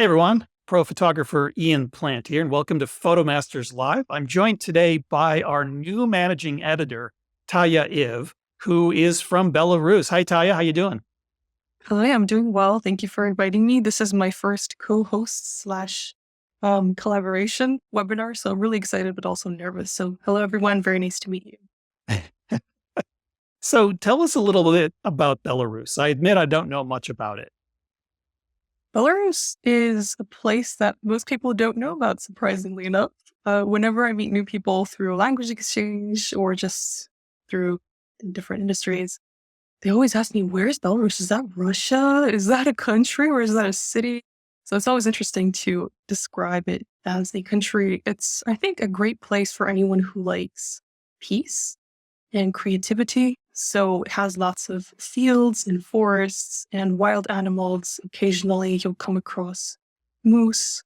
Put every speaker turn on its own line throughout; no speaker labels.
Hey everyone, pro photographer Ian Plant here, and welcome to PhotoMasters Live. I'm joined today by our new managing editor, Taya Iv, who is from Belarus. Hi Taya, how you doing?
Hi, I'm doing well. Thank you for inviting me. This is my first co-host slash collaboration webinar, so I'm really excited but also nervous. So hello everyone, very nice to meet you.
So tell us a little bit about Belarus. I admit I don't know much about it.
Belarus is a place that most people don't know about, surprisingly enough. Whenever I meet new people through language exchange or just through different industries, they always ask me, where's Belarus? Is that Russia? Is that a country or is that a city? So it's always interesting to describe it as a country. It's, I think, a great place for anyone who likes peace and creativity. So it has lots of fields and forests and wild animals. Occasionally you'll come across moose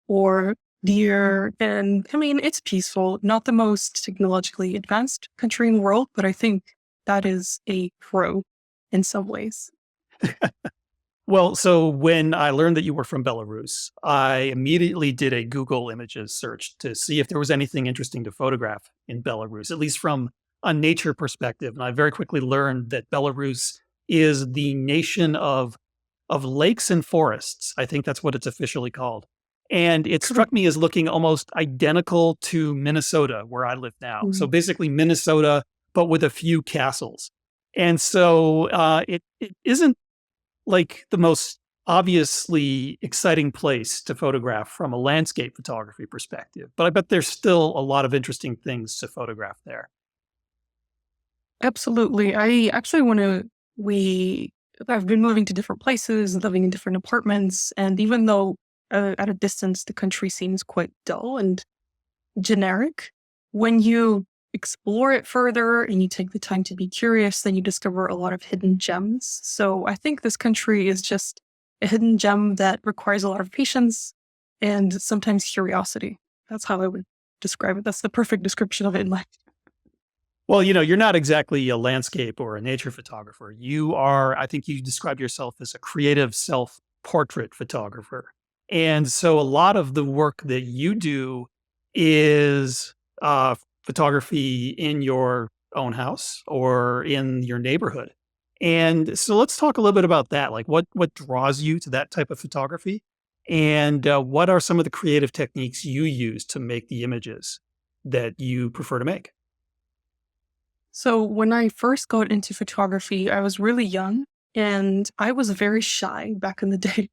or deer. And I mean, it's peaceful, not the most technologically advanced country in the world, but I think that is a pro in some ways.
Well, so when I learned that you were from Belarus, I immediately did a Google Images search to see if there was anything interesting to photograph in Belarus, at least from a nature perspective. And I very quickly learned that Belarus is the nation of lakes and forests. I think that's what it's officially called. And it
Correct.
struck me as looking almost identical to Minnesota, where I live now. So
Mm.
basically Minnesota, but with a few castles. And so it isn't like the most obviously exciting place to photograph from a landscape photography perspective, but I bet there's still a lot of interesting things to photograph there.
Absolutely. I actually want to, we, I've been moving to different places, living in different apartments. And even though at a distance, the country seems quite dull and generic, when you explore it further and you take the time to be curious, then you discover a lot of hidden gems. So I think this country is just a hidden gem that requires a lot of patience and sometimes curiosity. That's how I would describe it. That's the perfect description of it in life.
Well, you're not exactly a landscape or a nature photographer. You are, I think you describe yourself as a creative self-portrait photographer. And so a lot of the work that you do is photography in your own house or in your neighborhood. And so let's talk a little bit about that. Like what draws you to that type of photography? And what are some of the creative techniques you use to make the images that you prefer to make?
So when I first got into photography, I was really young and I was very shy back in the day.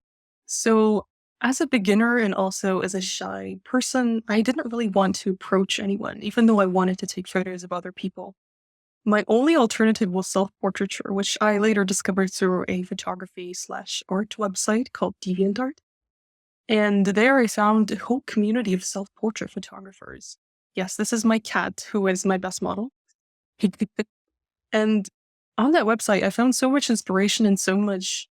So as a beginner and also as a shy person, I didn't really want to approach anyone, even though I wanted to take photos of other people. My only alternative was self-portraiture, which I later discovered through a photography slash art website called DeviantArt. And there I found a whole community of self-portrait photographers. Yes, this is my cat, who is my best model. And on that website, I found so much inspiration and so much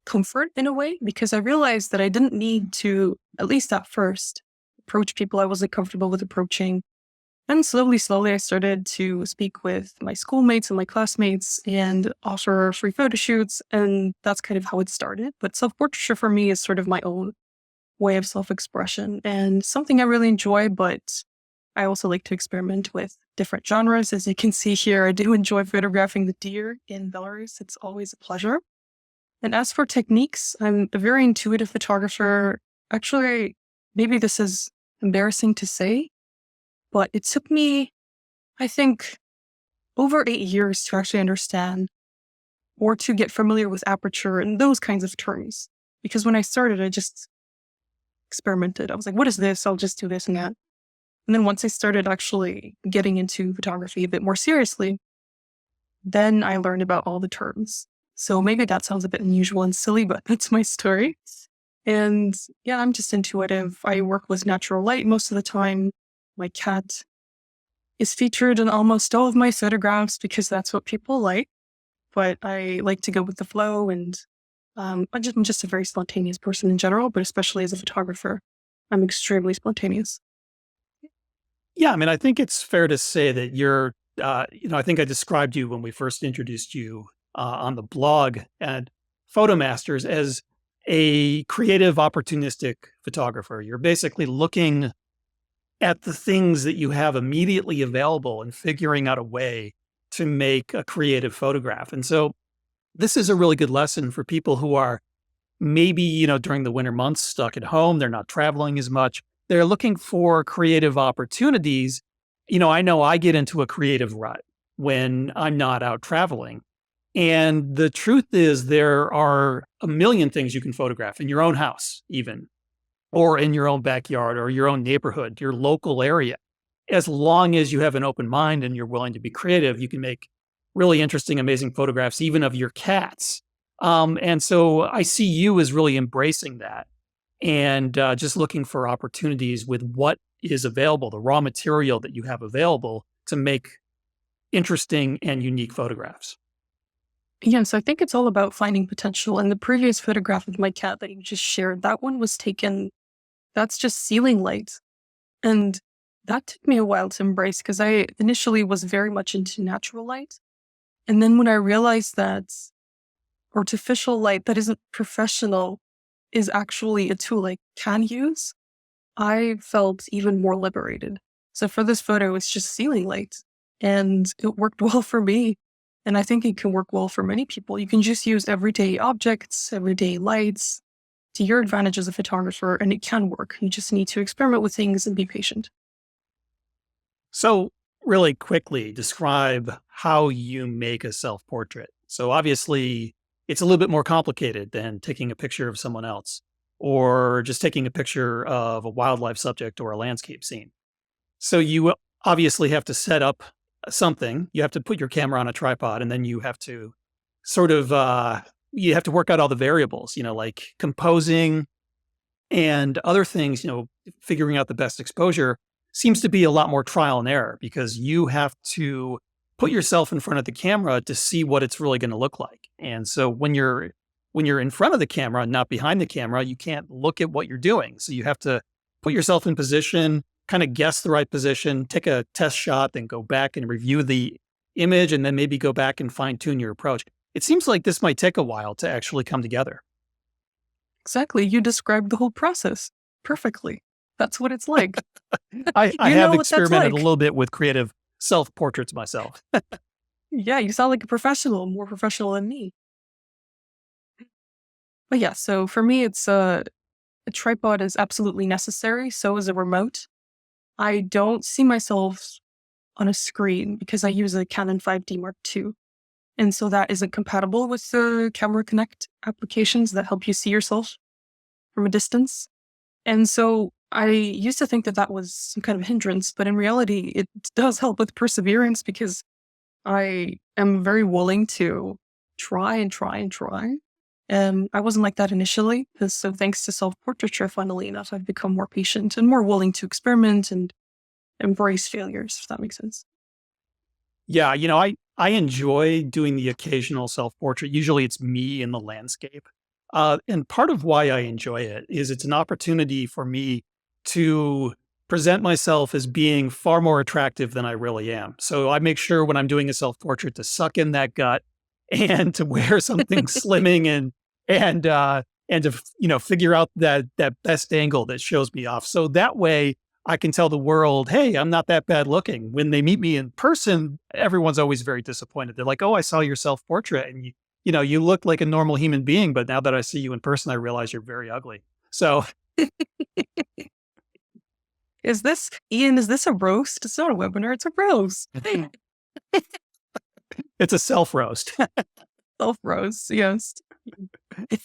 comfort in a way, because I realized that I didn't need to, at least at first, approach people I wasn't comfortable with approaching. And slowly, I started to speak with my schoolmates and my classmates and offer free photo shoots. And that's kind of how it started. But self-portraiture for me is sort of my own way of self-expression and something I really enjoy, but I also like to experiment with different genres. As you can see here, I do enjoy photographing the deer in Belarus. It's always a pleasure. And as for techniques, I'm a very intuitive photographer. Actually, maybe this is embarrassing to say, but it took me, I think, over 8 years to actually understand or to get familiar with aperture and those kinds of terms. Because when I started, I just experimented. I was like, what is this? I'll just do this and that. And then once I started actually getting into photography a bit more seriously, then I learned about all the terms. So maybe that sounds a bit unusual and silly, but that's my story. And yeah, I'm just intuitive. I work with natural light most of the time. My cat is featured in almost all of my photographs because that's what people like. But I like to go with the flow, and I'm just a very spontaneous person in general, but especially as a photographer, I'm extremely spontaneous.
Yeah, I mean, I think it's fair to say that I think I described you when we first introduced you on the blog at PhotoMasters as a creative, opportunistic photographer. You're basically looking at the things that you have immediately available and figuring out a way to make a creative photograph. And so this is a really good lesson for people who are maybe, during the winter months stuck at home, they're not traveling as much. They're looking for creative opportunities. I know I get into a creative rut when I'm not out traveling. And the truth is, there are a million things you can photograph in your own house, even, or in your own backyard or your own neighborhood, your local area. As long as you have an open mind and you're willing to be creative, you can make really interesting, amazing photographs, even of your cats. And so I see you as really embracing that and just looking for opportunities with what is available, the raw material that you have available to make interesting and unique photographs.
Yeah, so I think it's all about finding potential. And the previous photograph of my cat that you just shared, that one was taken, that's just ceiling light. And that took me a while to embrace because I initially was very much into natural light. And then when I realized that artificial light that isn't professional is actually a tool I can use, I felt even more liberated. So for this photo, it's just ceiling light and it worked well for me. And I think it can work well for many people. You can just use everyday objects, everyday lights to your advantage as a photographer, and it can work. You just need to experiment with things and be patient.
So, really quickly, describe how you make a self portrait. So, obviously, it's a little bit more complicated than taking a picture of someone else or just taking a picture of a wildlife subject or a landscape scene. So, you obviously have to set up something. You have to put your camera on a tripod, and then you have to sort of you have to work out all the variables, like composing and other things, figuring out the best exposure seems to be a lot more trial and error because you have to put yourself in front of the camera to see what it's really going to look like. And so when you're in front of the camera, not behind the camera, you can't look at what you're doing. So you have to put yourself in position, kind of guess the right position, take a test shot, then go back and review the image, and then maybe go back and fine tune your approach. It seems like this might take a while to actually come together.
Exactly. You described the whole process perfectly. That's what it's like.
I
You
have
know what that's
experimented a
like.
little bit with creative self portraits myself.
Yeah, you sound like a professional, more professional than me. But yeah, so for me, it's a tripod is absolutely necessary. So is a remote. I don't see myself on a screen because I use a Canon 5D Mark II. And so that isn't compatible with the Camera Connect applications that help you see yourself from a distance. And so I used to think that that was some kind of hindrance, but in reality, it does help with perseverance because I am very willing to try and try and try. I wasn't like that initially. So thanks to self-portraiture, funnily enough, I've become more patient and more willing to experiment and embrace failures, if that makes sense.
Yeah, I enjoy doing the occasional self-portrait. Usually it's me in the landscape. And part of why I enjoy it is it's an opportunity for me to present myself as being far more attractive than I really am. So I make sure when I'm doing a self-portrait to suck in that gut and to wear something slimming and to figure out that best angle that shows me off. So that way I can tell the world, hey, I'm not that bad looking. When they meet me in person, everyone's always very disappointed. They're like, oh, I saw your self portrait and you look like a normal human being. But now that I see you in person, I realize you're very ugly. So
Ian, is this a roast? It's not a webinar, it's a roast.
it's a self roast.
Self roast, yes.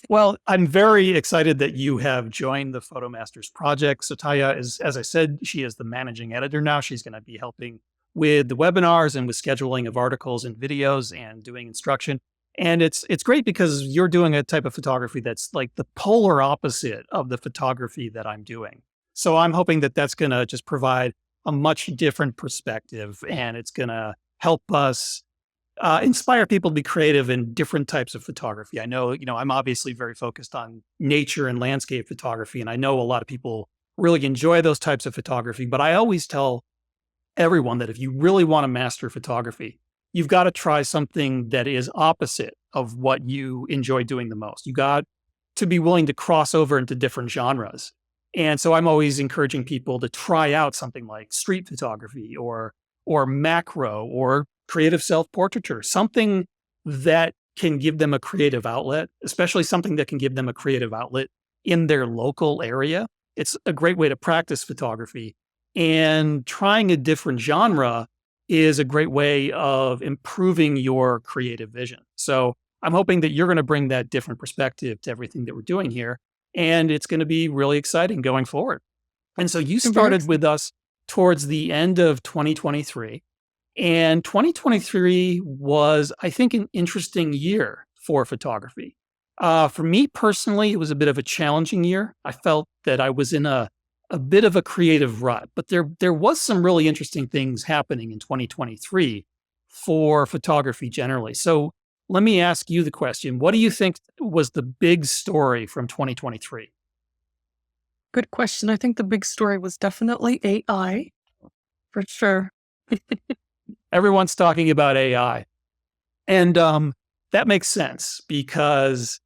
Well, I'm very excited that you have joined the Photomasters project. So Taya is, as I said, she is the managing editor now. She's going to be helping with the webinars and with scheduling of articles and videos and doing instruction. And it's great because you're doing a type of photography that's like the polar opposite of the photography that I'm doing. So I'm hoping that that's going to just provide a much different perspective and it's going to help us inspire people to be creative in different types of photography. I know, I'm obviously very focused on nature and landscape photography, and I know a lot of people really enjoy those types of photography. But I always tell everyone that if you really want to master photography, you've got to try something that is opposite of what you enjoy doing the most. to be willing to cross over into different genres. And so I'm always encouraging people to try out something like street photography or macro or creative self-portraiture, something that can give them a creative outlet, especially something that can give them a creative outlet in their local area. It's a great way to practice photography. And trying a different genre is a great way of improving your creative vision. So I'm hoping that you're going to bring that different perspective to everything that we're doing here. And it's going to be really exciting going forward. And so you
I'm very
started with us towards the end of 2023. And 2023 was, I think, an interesting year for photography. For me personally, it was a bit of a challenging year. I felt that I was in a bit of a creative rut, but there was some really interesting things happening in 2023 for photography generally. So let me ask you the question. What do you think was the big story from 2023?
good question. I think the big story was definitely AI, for sure.
Everyone's talking about AI. And that makes sense because,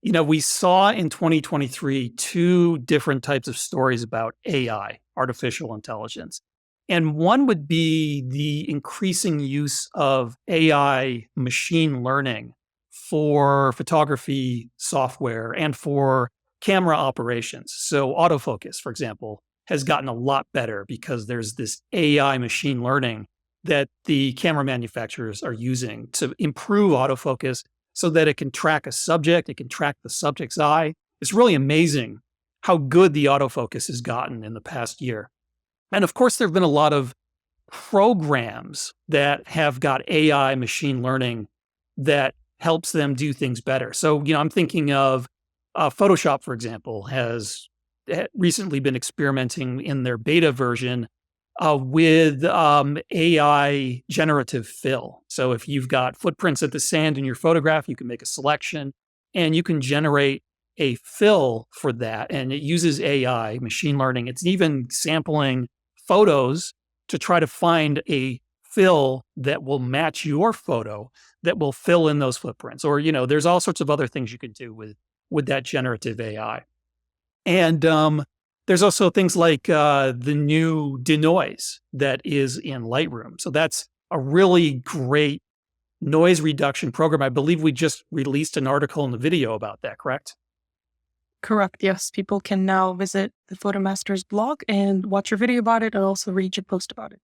we saw in 2023 two different types of stories about AI, artificial intelligence. And one would be the increasing use of AI machine learning for photography software and for camera operations. So autofocus, for example, has gotten a lot better because there's this AI machine learning that the camera manufacturers are using to improve autofocus so that it can track a subject, it can track the subject's eye. It's really amazing how good the autofocus has gotten in the past year. And of course, there have been a lot of programs that have got AI machine learning that helps them do things better. So, I'm thinking of Photoshop, for example, has recently been experimenting in their beta version with AI generative fill. So if you've got footprints of the sand in your photograph, you can make a selection and you can generate a fill for that. And it uses AI, machine learning. It's even sampling photos to try to find a fill that will match your photo that will fill in those footprints. Or, there's all sorts of other things you can do with that generative AI. And there's also things like the new denoise that is in Lightroom. So that's a really great noise reduction program. I believe we just released an article in the video about that, correct?
Correct. Yes. People can now visit the Photomaster's blog and watch your video about it and also read your post about it.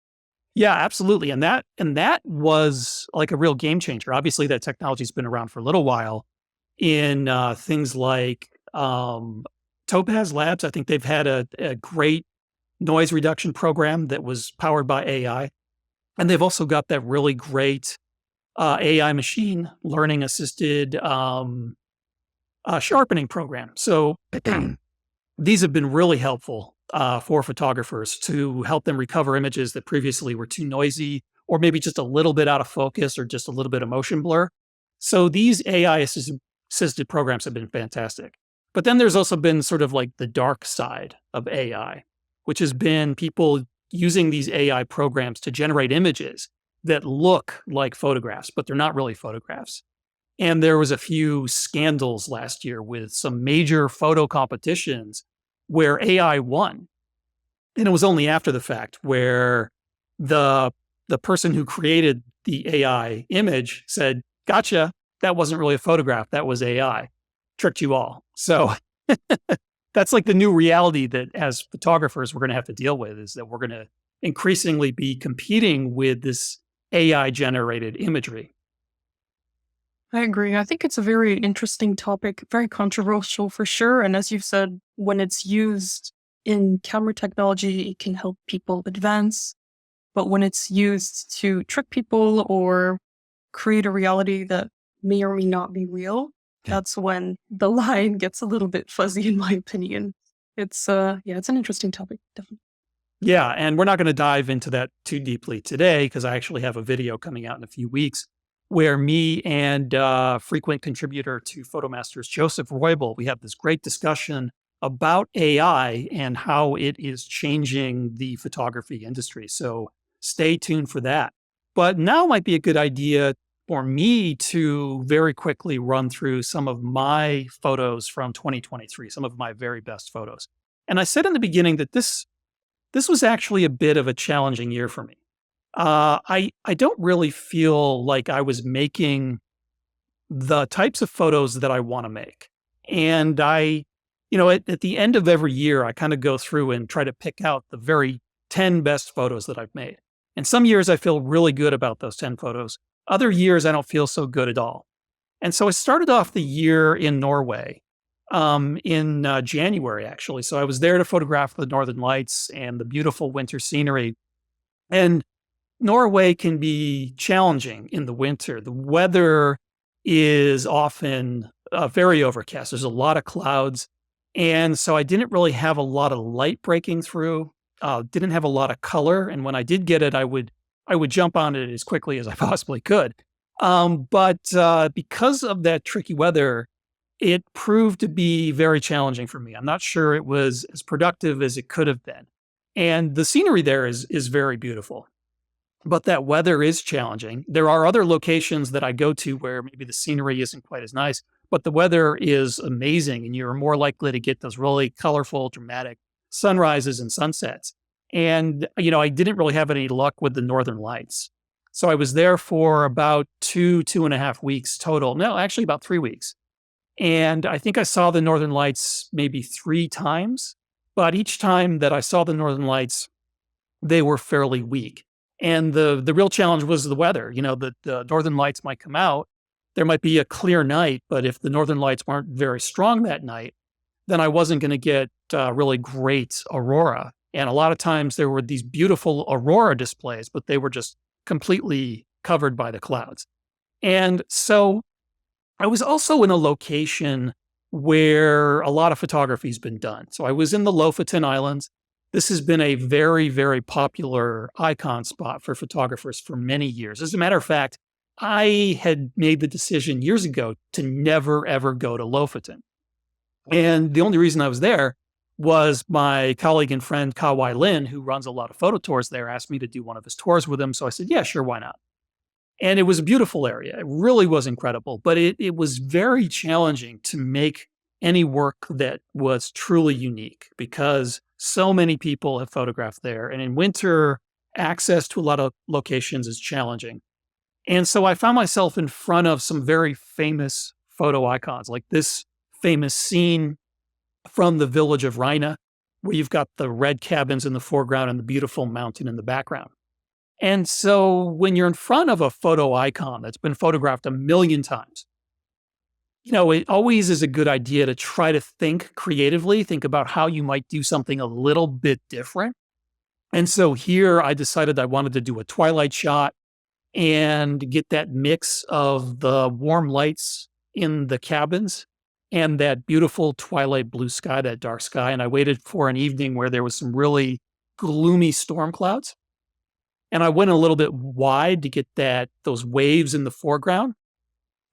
Yeah, absolutely. And that was like a real game changer. Obviously, that technology's been around for a little while in things like Topaz Labs. I think they've had a great noise reduction program that was powered by AI. And they've also got that really great AI machine learning assisted sharpening program. So these have been really helpful for photographers to help them recover images that previously were too noisy or maybe just a little bit out of focus or just a little bit of motion blur. So these AI assisted programs have been fantastic. But then there's also been sort of like the dark side of AI, which has been people using these AI programs to generate images that look like photographs, but they're not really photographs. And there was a few scandals last year with some major photo competitions where AI won. And it was only after the fact where the person who created the AI image said, "Gotcha, that wasn't really a photograph, that was AI. Tricked you all." So that's like the new reality that as photographers we're going to have to deal with, is that we're going to increasingly be competing with this AI generated imagery.
I agree. I think it's a very interesting topic, very controversial for sure. And as you've said, when it's used in camera technology, it can help people advance. But when it's used to trick people or create a reality that may or may not be real, that's when the line gets a little bit fuzzy, in my opinion. It's it's an interesting topic, definitely.
Yeah, and we're not going to dive into that too deeply today because I actually have a video coming out in a few weeks where me and frequent contributor to Photomasters, Joseph Roybal, we have this great discussion about AI and how it is changing the photography industry. So stay tuned for that. But now might be a good idea for me to very quickly run through some of my photos from 2023, some of my very best photos. And I said in the beginning that this was actually a bit of a challenging year for me. I don't really feel like I was making the types of photos that I want to make. And at the end of every year, I kind of go through and try to pick out the very 10 best photos that I've made. And some years I feel really good about those 10 photos. Other years I don't feel so good at all. And so I started off the year in Norway in January, actually. So I was there to photograph the Northern Lights and the beautiful winter scenery. And Norway can be challenging in the winter. The weather is often very overcast. There's a lot of clouds. And so I didn't really have a lot of light breaking through, didn't have a lot of color. And when I did get it, I would jump on it as quickly as I possibly could. But because of that tricky weather, it proved to be very challenging for me. I'm not sure it was as productive as it could have been. And the scenery there is very beautiful, but that weather is challenging. There are other locations that I go to where maybe the scenery isn't quite as nice, but the weather is amazing and you're more likely to get those really colorful, dramatic sunrises and sunsets. And, I didn't really have any luck with the Northern Lights. So I was there for about 2.5 weeks total. No, actually about 3 weeks. And I think I saw the Northern Lights maybe 3 times, but each time that I saw the Northern Lights, they were fairly weak. And the real challenge was the weather. The Northern Lights might come out. There might be a clear night, but if the Northern Lights weren't very strong that night, then I wasn't going to get really great aurora. And a lot of times there were these beautiful aurora displays, but they were just completely covered by the clouds. And so I was also in a location where a lot of photography's been done. So I was in the Lofoten Islands. This has been a very, very popular icon spot for photographers for many years. As a matter of fact, I had made the decision years ago to never, ever go to Lofoten. And the only reason I was there was my colleague and friend, Kawai Lin, who runs a lot of photo tours there, asked me to do one of his tours with him. So I said, yeah, sure, why not? And it was a beautiful area. It really was incredible, but it was very challenging to make any work that was truly unique because so many people have photographed there. And in winter, access to a lot of locations is challenging. And so I found myself in front of some very famous photo icons, like this famous scene from the village of Reina, where you've got the red cabins in the foreground and the beautiful mountain in the background. And so when you're in front of a photo icon that's been photographed a million times, it always is a good idea to try to think creatively, think about how you might do something a little bit different. And so here I decided I wanted to do a twilight shot and get that mix of the warm lights in the cabins and that beautiful twilight blue sky, that dark sky. And I waited for an evening where there was some really gloomy storm clouds. And I went a little bit wide to get those waves in the foreground.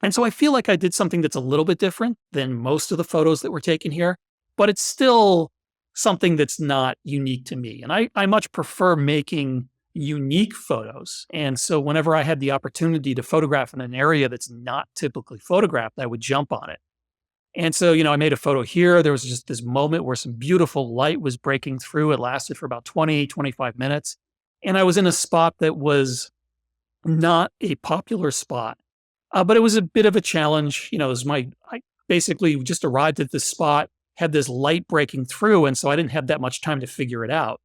And so I feel like I did something that's a little bit different than most of the photos that were taken here, but it's still something that's not unique to me. And I much prefer making unique photos. And so whenever I had the opportunity to photograph in an area that's not typically photographed, I would jump on it. And so, I made a photo here. There was just this moment where some beautiful light was breaking through. It lasted for about 20, 25 minutes. And I was in a spot that was not a popular spot, but it was a bit of a challenge. I basically just arrived at this spot, had this light breaking through, and so I didn't have that much time to figure it out.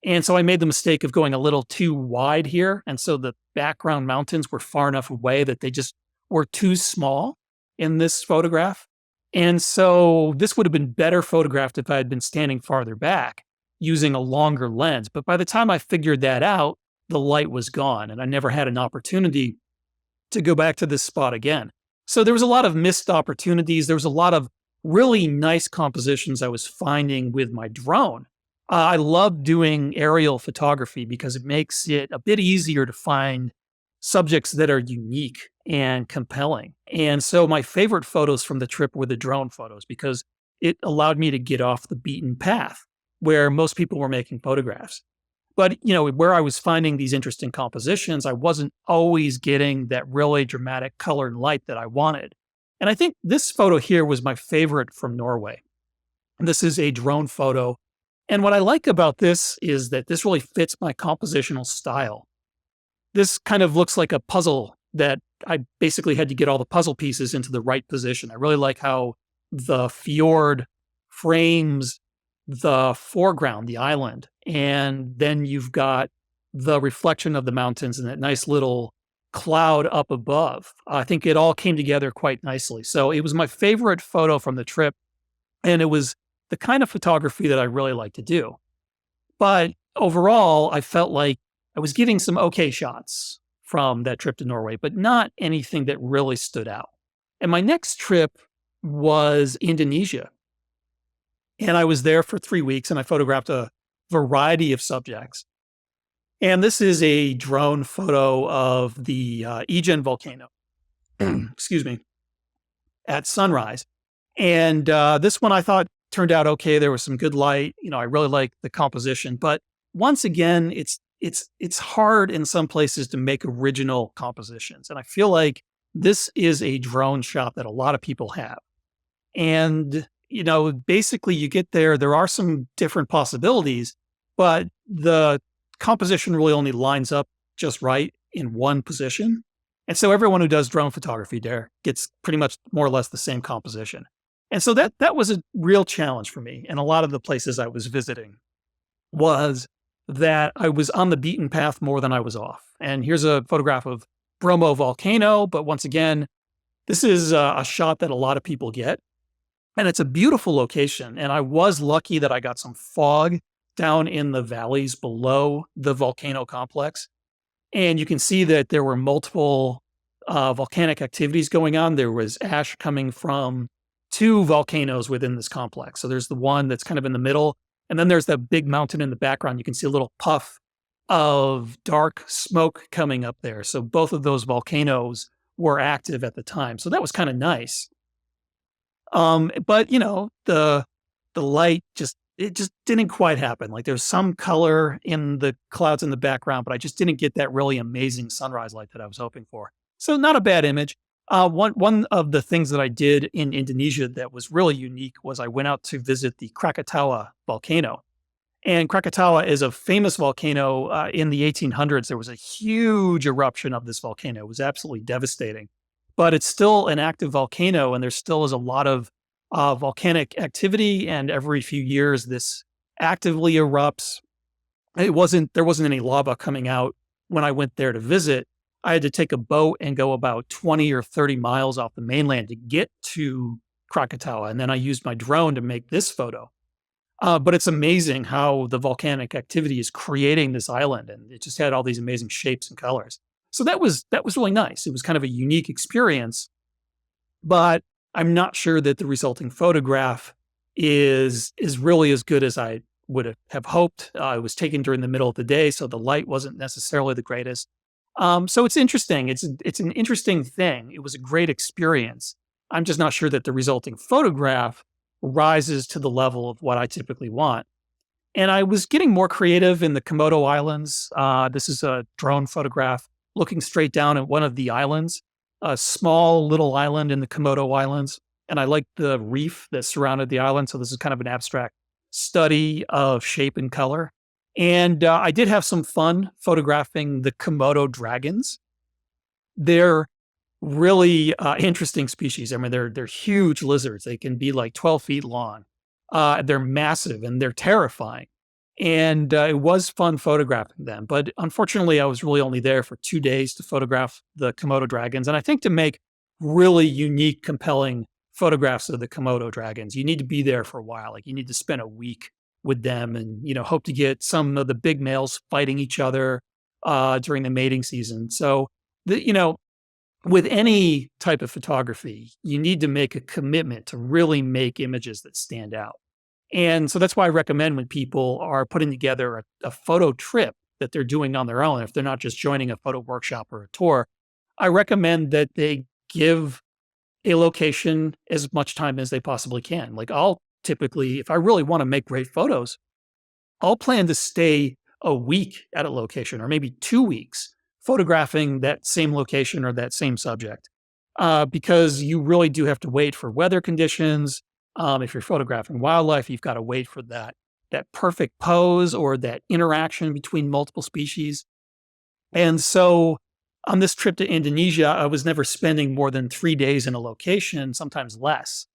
And so I made the mistake of going a little too wide here, and so the background mountains were far enough away that they just were too small in this photograph. And so this would have been better photographed if I had been standing farther back using a longer lens. But by the time I figured that out, the light was gone, and I never had an opportunity to go back to this spot again. So there was a lot of missed opportunities. There was a lot of really nice compositions I was finding with my drone. I love doing aerial photography because it makes it a bit easier to find subjects that are unique and compelling. And so my favorite photos from the trip were the drone photos because it allowed me to get off the beaten path where most people were making photographs. But, where I was finding these interesting compositions, I wasn't always getting that really dramatic color and light that I wanted. And I think this photo here was my favorite from Norway. This is a drone photo. And what I like about this is that this really fits my compositional style. This kind of looks like a puzzle that I basically had to get all the puzzle pieces into the right position. I really like how the fjord frames the foreground, the island, and then you've got the reflection of the mountains and that nice little cloud up above. I think it all came together quite nicely. So it was my favorite photo from the trip, and it was the kind of photography that I really like to do. But overall, I felt like I was getting some okay shots from that trip to Norway, but not anything that really stood out. And my next trip was Indonesia. And I was there for 3 weeks and I photographed a variety of subjects. And this is a drone photo of the Ijen volcano, excuse me, at sunrise. And this one I thought turned out okay. There was some good light. I really like the composition, but once again, it's hard in some places to make original compositions, and I feel like this is a drone shot that a lot of people have. And basically, you get there. There are some different possibilities, but the composition really only lines up just right in one position. And so everyone who does drone photography there gets pretty much more or less the same composition. And so that was a real challenge for me. And a lot of the places I was visiting was that I was on the beaten path more than I was off. And here's a photograph of Bromo volcano. But once again, this is a shot that a lot of people get. And it's a beautiful location. And I was lucky that I got some fog down in the valleys below the volcano complex. And you can see that there were multiple volcanic activities going on. There was ash coming from two volcanoes within this complex. So there's the one that's kind of in the middle, and then there's that big mountain in the background. You can see a little puff of dark smoke coming up there. So both of those volcanoes were active at the time. So that was kind of nice. But the light just didn't quite happen. Like there's some color in the clouds in the background, but I just didn't get that really amazing sunrise light that I was hoping for. So not a bad image. One of the things that I did in Indonesia that was really unique was I went out to visit the Krakatoa volcano. And Krakatoa is a famous volcano. In the 1800s, there was a huge eruption of this volcano. It was absolutely devastating. But it's still an active volcano, and there still is a lot of volcanic activity. And every few years, this actively erupts. There wasn't any lava coming out when I went there to visit. I had to take a boat and go about 20 or 30 miles off the mainland to get to Krakatoa. And then I used my drone to make this photo. But it's amazing how the volcanic activity is creating this island, and it just had all these amazing shapes and colors. So that was really nice. It was kind of a unique experience, but I'm not sure that the resulting photograph is really as good as I would have hoped. It was taken during the middle of the day, so the light wasn't necessarily the greatest. So it's interesting. It's an interesting thing. It was a great experience. I'm just not sure that the resulting photograph rises to the level of what I typically want. And I was getting more creative in the Komodo Islands. This is a drone photograph looking straight down at one of the islands, a small little island in the Komodo Islands. And I liked the reef that surrounded the island. So this is kind of an abstract study of shape and color. And I did have some fun photographing the Komodo dragons. They're really interesting species. I mean, they're huge lizards. They can be like 12 feet long. They're massive and they're terrifying. And it was fun photographing them. But unfortunately, I was really only there for 2 days to photograph the Komodo dragons. And I think to make really unique, compelling photographs of the Komodo dragons, you need to be there for a while. Like you need to spend a week with them and, hope to get some of the big males fighting each other during the mating season. So, with any type of photography, you need to make a commitment to really make images that stand out. And so that's why I recommend when people are putting together a photo trip that they're doing on their own, if they're not just joining a photo workshop or a tour, I recommend that they give a location as much time as they possibly can. Like I'll typically, if I really want to make great photos, I'll plan to stay a week at a location or maybe 2 weeks photographing that same location or that same subject because you really do have to wait for weather conditions. If you're photographing wildlife, you've got to wait for that perfect pose or that interaction between multiple species. And so on this trip to Indonesia, I was never spending more than 3 days in a location, sometimes less.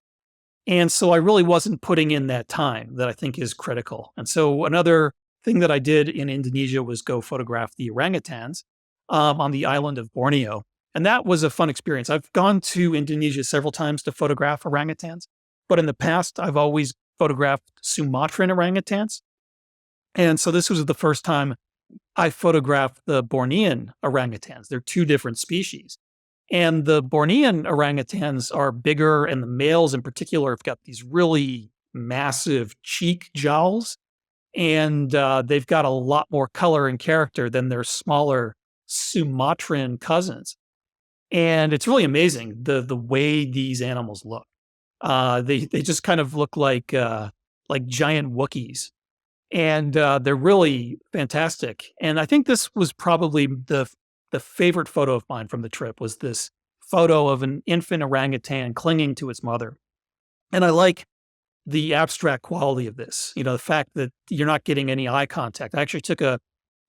And so I really wasn't putting in that time that I think is critical. And so another thing that I did in Indonesia was go photograph the orangutans on the island of Borneo. And that was a fun experience. I've gone to Indonesia several times to photograph orangutans, but in the past, I've always photographed Sumatran orangutans. And so this was the first time I photographed the Bornean orangutans. They're two different species. And the Bornean orangutans are bigger, and the males in particular have got these really massive cheek jowls, and they've got a lot more color and character than their smaller Sumatran cousins. And it's really amazing the way these animals look. They just kind of look like giant Wookiees, and they're really fantastic. And I think this was probably the favorite photo of mine from the trip was this photo of an infant orangutan clinging to its mother. And I like the abstract quality of this. You know, the fact that you're not getting any eye contact. I actually took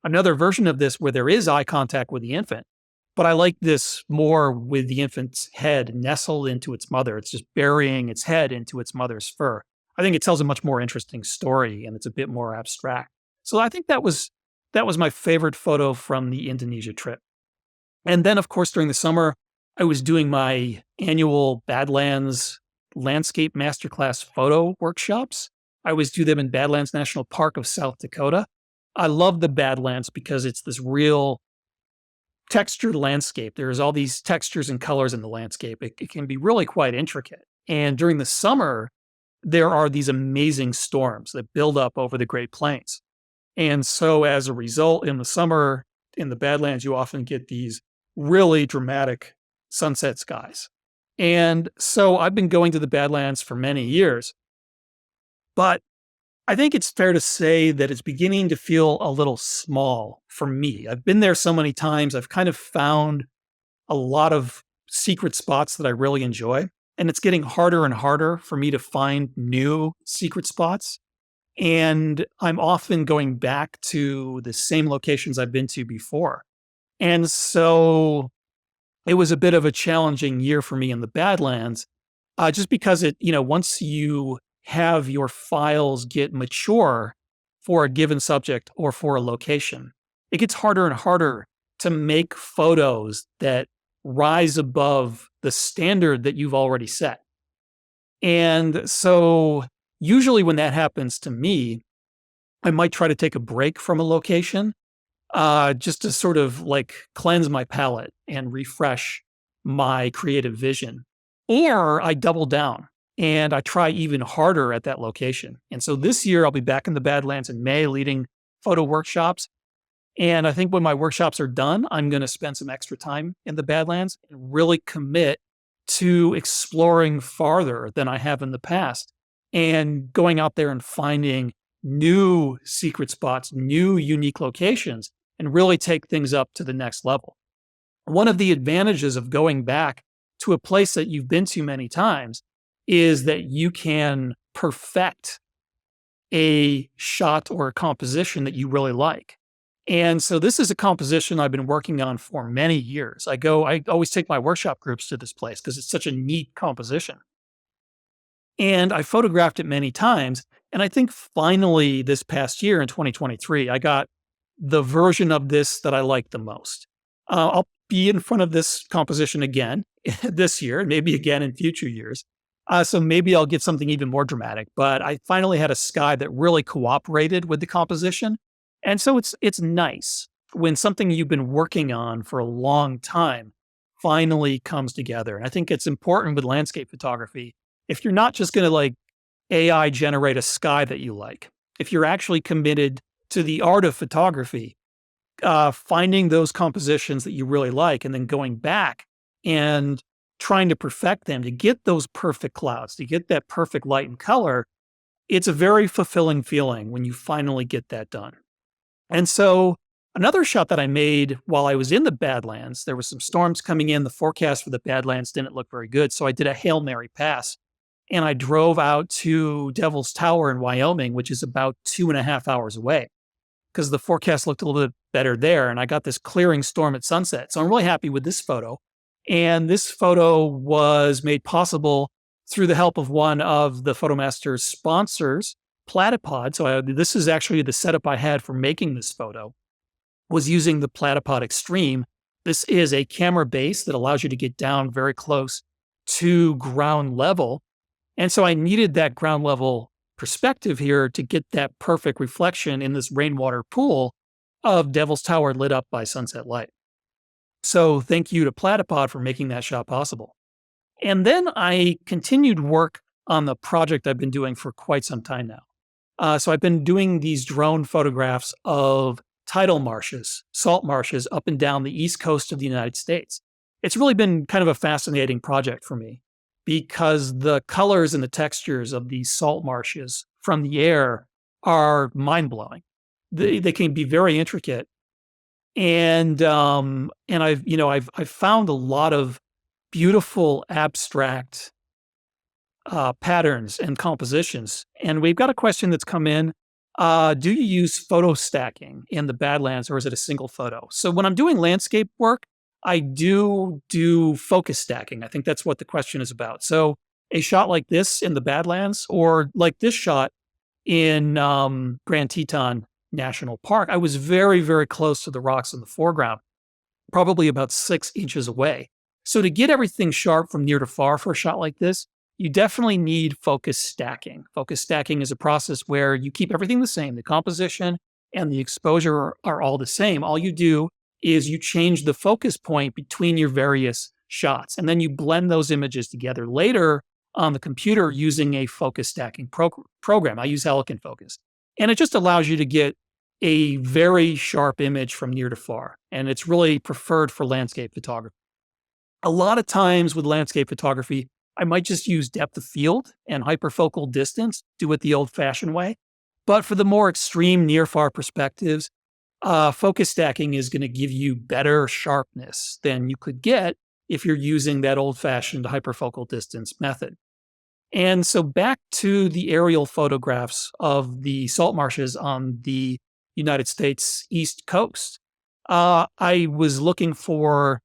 another version of this where there is eye contact with the infant, but I like this more with the infant's head nestled into its mother. It's just burying its head into its mother's fur. I think it tells a much more interesting story and it's a bit more abstract. So I think that was my favorite photo from the Indonesia trip. And then, of course, during the summer, I was doing my annual Badlands landscape masterclass photo workshops. I always do them in Badlands National Park of South Dakota. I love the Badlands because it's this real textured landscape. There's all these textures and colors in the landscape. It can be really quite intricate. And during the summer, there are these amazing storms that build up over the Great Plains. And so as a result, in the summer, in the Badlands, you often get these really dramatic sunset skies. And so I've been going to the Badlands for many years, but I think it's fair to say that it's beginning to feel a little small for me. I've been there so many times. I've kind of found a lot of secret spots that I really enjoy. And it's getting harder and harder for me to find new secret spots. And I'm often going back to the same locations I've been to before. And so it was a bit of a challenging year for me in the Badlands, just because once you have your files get mature for a given subject or for a location, it gets harder and harder to make photos that rise above the standard that you've already set. And so usually when that happens to me, I might try to take a break from a location just to sort of like cleanse my palate and refresh my creative vision. Or I double down and I try even harder at that location. And so this year I'll be back in the Badlands in May leading photo workshops. And I think when my workshops are done, I'm going to spend some extra time in the Badlands and really commit to exploring farther than I have in the past and going out there and finding new secret spots, new unique locations, and really take things up to the next level. One of the advantages of going back to a place that you've been to many times is that you can perfect a shot or a composition that you really like. And so this is a composition I've been working on for many years. I always take my workshop groups to this place because it's such a neat composition. And I photographed it many times. And I think finally this past year in 2023, I got the version of this that I like the most. I'll be in front of this composition again this year, and maybe again in future years. So maybe I'll get something even more dramatic. But I finally had a sky that really cooperated with the composition. And so it's nice when something you've been working on for a long time finally comes together. And I think it's important with landscape photography. If you're not just going to like AI generate a sky that you like, if you're actually committed to the art of photography, finding those compositions that you really like and then going back and trying to perfect them to get those perfect clouds, to get that perfect light and color, it's a very fulfilling feeling when you finally get that done. And so another shot that I made while I was in the Badlands, there was some storms coming in. The forecast for the Badlands didn't look very good. So I did a Hail Mary pass and I drove out to Devil's Tower in Wyoming, which is about 2.5 hours away because the forecast looked a little bit better there. And I got this clearing storm at sunset. So I'm really happy with this photo. And this photo was made possible through the help of one of the Photomaster's sponsors, Platypod. This is actually the setup I had for making this photo, was using the Platypod Extreme. This is a camera base that allows you to get down very close to ground level. And so I needed that ground level perspective here to get that perfect reflection in this rainwater pool of Devil's Tower lit up by sunset light. So thank you to Platypod for making that shot possible. And then I continued work on the project I've been doing for quite some time now. So I've been doing these drone photographs of tidal marshes, salt marshes up and down the east coast of the United States. It's really been kind of a fascinating project for me because the colors and the textures of these salt marshes from the air are mind blowing. They can be very intricate, and I've found a lot of beautiful abstract patterns and compositions. And we've got a question that's come in. Do you use photo stacking in the Badlands or is it a single photo? So when I'm doing landscape work, I do focus stacking. I think that's what the question is about. So a shot like this in the Badlands or like this shot in Grand Teton National Park, I was very, very close to the rocks in the foreground, probably about 6 inches away. So to get everything sharp from near to far for a shot like this, you definitely need focus stacking. Focus stacking is a process where you keep everything the same. The composition and the exposure are all the same. All you do is you change the focus point between your various shots, and then you blend those images together later on the computer using a focus stacking program. I use Helicon Focus, and it just allows you to get a very sharp image from near to far, and it's really preferred for landscape photography. A lot of times with landscape photography, I might just use depth of field and hyperfocal distance, do it the old fashioned way. But for the more extreme near far perspectives, focus stacking is going to give you better sharpness than you could get if you're using that old fashioned hyperfocal distance method. And so back to the aerial photographs of the salt marshes on the United States East Coast. I was looking for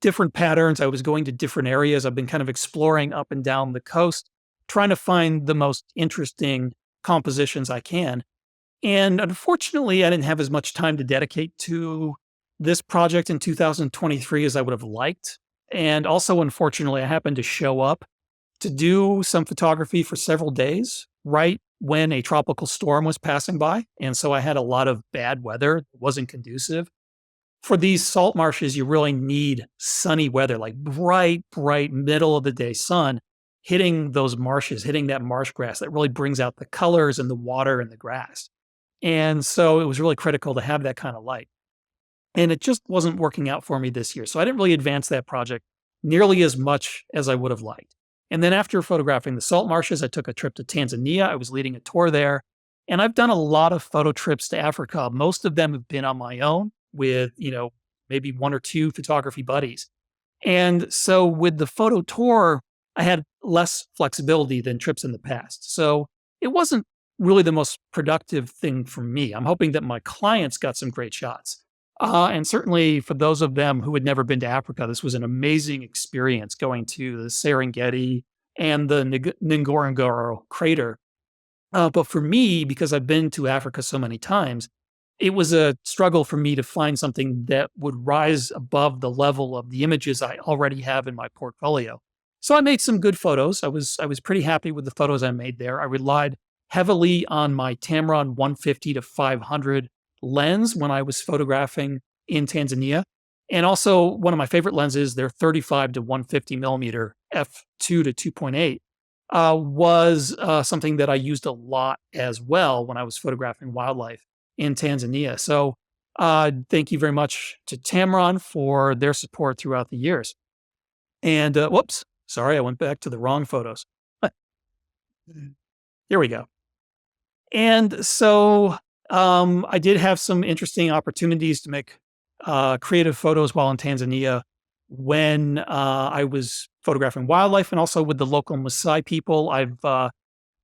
different patterns. I was going to different areas. I've been kind of exploring up and down the coast, trying to find the most interesting compositions I can. And unfortunately, I didn't have as much time to dedicate to this project in 2023 as I would have liked. And also, unfortunately, I happened to show up to do some photography for several days right when a tropical storm was passing by. And so I had a lot of bad weather that wasn't conducive. For these salt marshes, you really need sunny weather, like bright middle of the day sun hitting those marshes, hitting that marsh grass that really brings out the colors and the water and the grass. And so it was really critical to have that kind of light. And it just wasn't working out for me this year. So I didn't really advance that project nearly as much as I would have liked. And then after photographing the salt marshes, I took a trip to Tanzania. I was leading a tour there. And I've done a lot of photo trips to Africa. Most of them have been on my own with, maybe one or two photography buddies. And so with the photo tour, I had less flexibility than trips in the past. So it wasn't really the most productive thing for me. I'm hoping that my clients got some great shots. And certainly for those of them who had never been to Africa, this was an amazing experience going to the Serengeti and the Ngorongoro crater. But for me, because I've been to Africa so many times, it was a struggle for me to find something that would rise above the level of the images I already have in my portfolio. So I made some good photos. I was pretty happy with the photos I made there. I relied heavily on my Tamron 150 to 500 lens when I was photographing in Tanzania. And also one of my favorite lenses, their 35 to 150 millimeter f2 to 2.8, was something that I used a lot as well when I was photographing wildlife in Tanzania. So thank you very much to Tamron for their support throughout the years. And whoops, sorry, I went back to the wrong photos. Here we go. And so I did have some interesting opportunities to make creative photos while in Tanzania when I was photographing wildlife and also with the local Maasai people. I've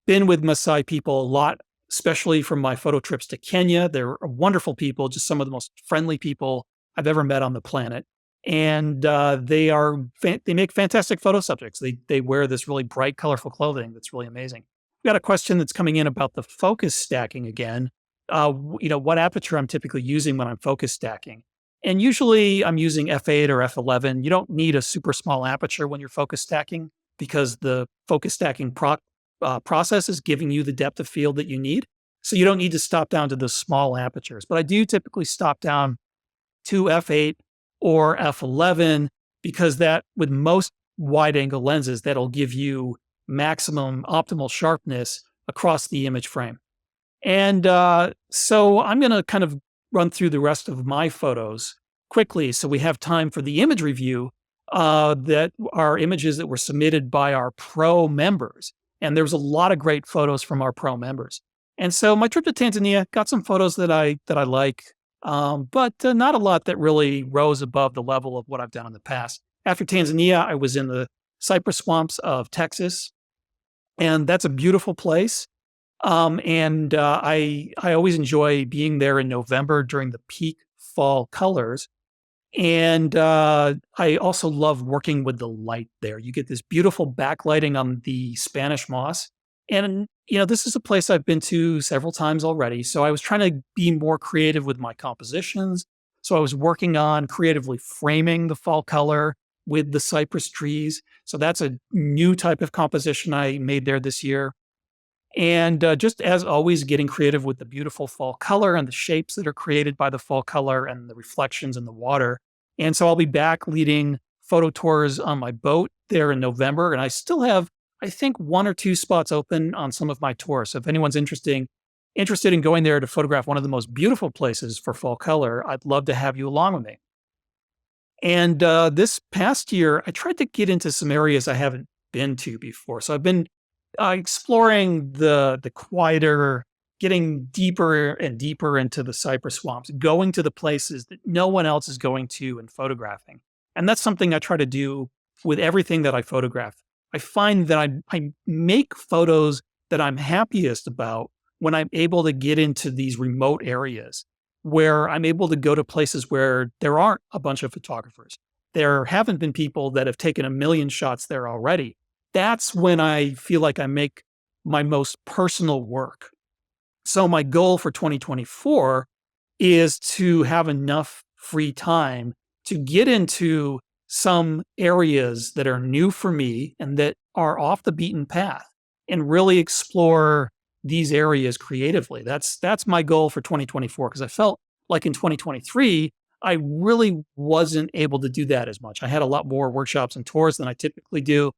been with Maasai people a lot, especially from my photo trips to Kenya. They're wonderful people, just some of the most friendly people I've ever met on the planet. And they make fantastic photo subjects. They wear this really bright, colorful clothing that's really amazing. We got a question that's coming in about the focus stacking again. What aperture I'm typically using when I'm focus stacking. And usually I'm using f8 or f11. You don't need a super small aperture when you're focus stacking because the focus stacking process is giving you the depth of field that you need. So you don't need to stop down to the small apertures. But I do typically stop down to f8 or f11 because that, with most wide angle lenses, that'll give you maximum optimal sharpness across the image frame. And so I'm going to kind of run through the rest of my photos quickly so we have time for the image review that are images that were submitted by our pro members. And there was a lot of great photos from our pro members. And so my trip to Tanzania got some photos that I like, but not a lot that really rose above the level of what I've done in the past. After Tanzania, I was in the cypress swamps of Texas, and that's a beautiful place. I always enjoy being there in November during the peak fall colors. And I also love working with the light there. You get this beautiful backlighting on the Spanish moss. And, this is a place I've been to several times already. So I was trying to be more creative with my compositions. So I was working on creatively framing the fall color with the cypress trees. So that's a new type of composition I made there this year. And just as always, getting creative with the beautiful fall color and the shapes that are created by the fall color and the reflections in the water. And so I'll be back leading photo tours on my boat there in November. And I still have, I think, 1 or 2 spots open on some of my tours. So if anyone's interested in going there to photograph one of the most beautiful places for fall color, I'd love to have you along with me. And this past year, I tried to get into some areas I haven't been to before. So I've been exploring the quieter, getting deeper and deeper into the cypress swamps, going to the places that no one else is going to and photographing. And that's something I try to do with everything that I photograph. I find that I make photos that I'm happiest about when I'm able to get into these remote areas where I'm able to go to places where there aren't a bunch of photographers. There haven't been people that have taken a million shots there already. That's when I feel like I make my most personal work. So my goal for 2024 is to have enough free time to get into some areas that are new for me and that are off the beaten path and really explore these areas creatively. That's my goal for 2024 because I felt like in 2023 I really wasn't able to do that as much. I had a lot more workshops and tours than I typically do.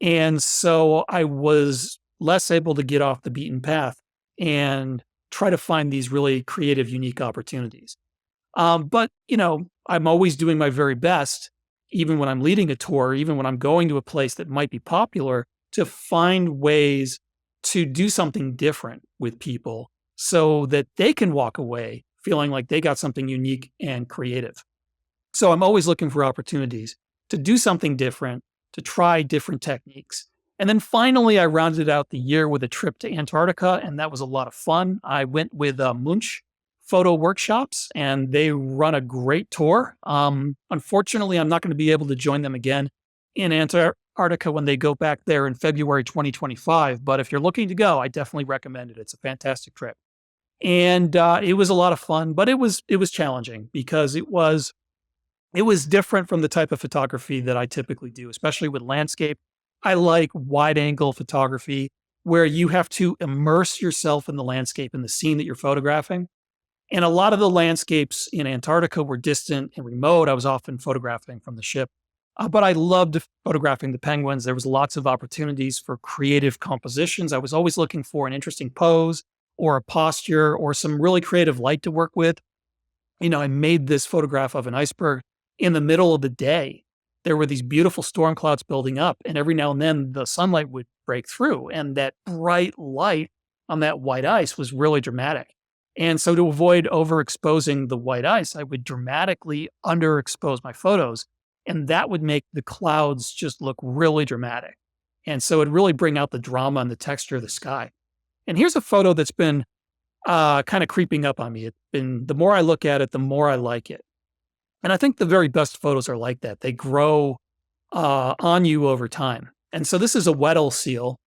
And so I was less able to get off the beaten path and try to find these really creative, unique opportunities. But, I'm always doing my very best, even when I'm leading a tour, even when I'm going to a place that might be popular, to find ways to do something different with people so that they can walk away feeling like they got something unique and creative. So I'm always looking for opportunities to do something different, to try different techniques. And then finally, I rounded out the year with a trip to Antarctica, and that was a lot of fun. I went with Munch Photo Workshops, and they run a great tour. Unfortunately, I'm not going to be able to join them again in Antarctica when they go back there in February 2025. But if you're looking to go, I definitely recommend it. It's a fantastic trip. And it was a lot of fun, but it was challenging because it was different from the type of photography that I typically do, especially with landscape. I like wide angle photography where you have to immerse yourself in the landscape and the scene that you're photographing. And a lot of the landscapes in Antarctica were distant and remote. I was often photographing from the ship. But I loved photographing the penguins. There was lots of opportunities for creative compositions. I was always looking for an interesting pose or a posture or some really creative light to work with. I made this photograph of an iceberg in the middle of the day. There were these beautiful storm clouds building up, and every now and then the sunlight would break through, and that bright light on that white ice was really dramatic. And so to avoid overexposing the white ice, I would dramatically underexpose my photos. And that would make the clouds just look really dramatic. And so it'd really bring out the drama and the texture of the sky. And here's a photo that's been kind of creeping up on me. It's been, the more I look at it, the more I like it. And I think the very best photos are like that. They grow on you over time. And so this is a Weddell seal.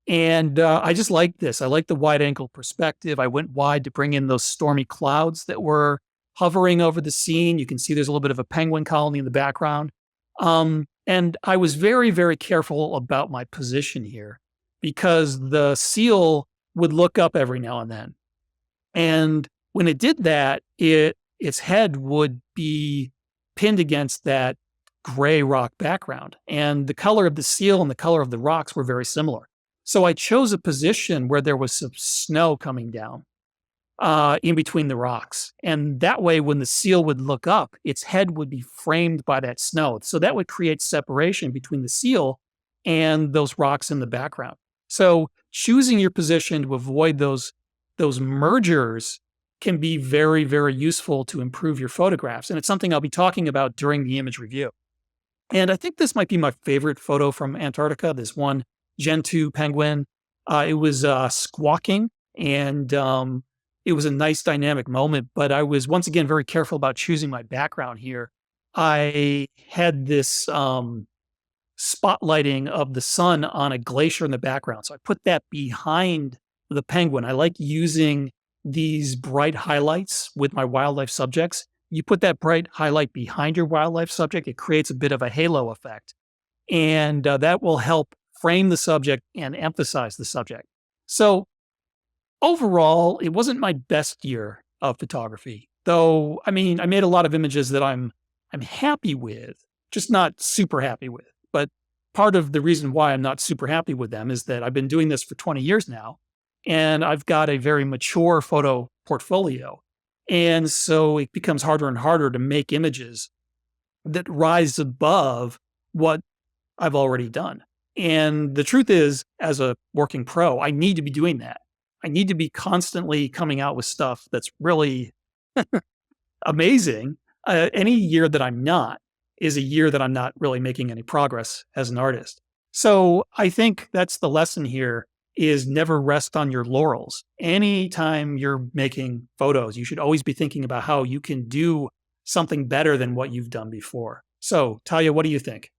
And I just like this. I like the wide angle perspective. I went wide to bring in those stormy clouds that were hovering over the scene. You can see there's a little bit of a penguin colony in the background. And I was very, very careful about my position here because the seal would look up every now and then. And when it did that, its head would be pinned against that gray rock background. And the color of the seal and the color of the rocks were very similar. So I chose a position where there was some snow coming down in between the rocks. And that way, when the seal would look up, its head would be framed by that snow. So that would create separation between the seal and those rocks in the background. So choosing your position to avoid those mergers can be very, very useful to improve your photographs. And it's something I'll be talking about during the image review. And I think this might be my favorite photo from Antarctica, this one Gen 2 penguin. It was squawking, and it was a nice dynamic moment, but I was once again very careful about choosing my background here. I had this spotlighting of the sun on a glacier in the background. So I put that behind the penguin. I like using these bright highlights with my wildlife subjects. You put that bright highlight behind your wildlife subject, it creates a bit of a halo effect. And that will help frame the subject and emphasize the subject. So overall, it wasn't my best year of photography, though. I mean, I made a lot of images that I'm happy with, just not super happy with. But part of the reason why I'm not super happy with them is that I've been doing this for 20 years now, and I've got a very mature photo portfolio. And so it becomes harder and harder to make images that rise above what I've already done. And the truth is, as a working pro, I need to be doing that. I need to be constantly coming out with stuff that's really amazing. Any year that I'm not is a year that I'm not really making any progress as an artist. So I think that's the lesson here, is never rest on your laurels. Anytime you're making photos, you should always be thinking about how you can do something better than what you've done before. So, Taya, what do you think?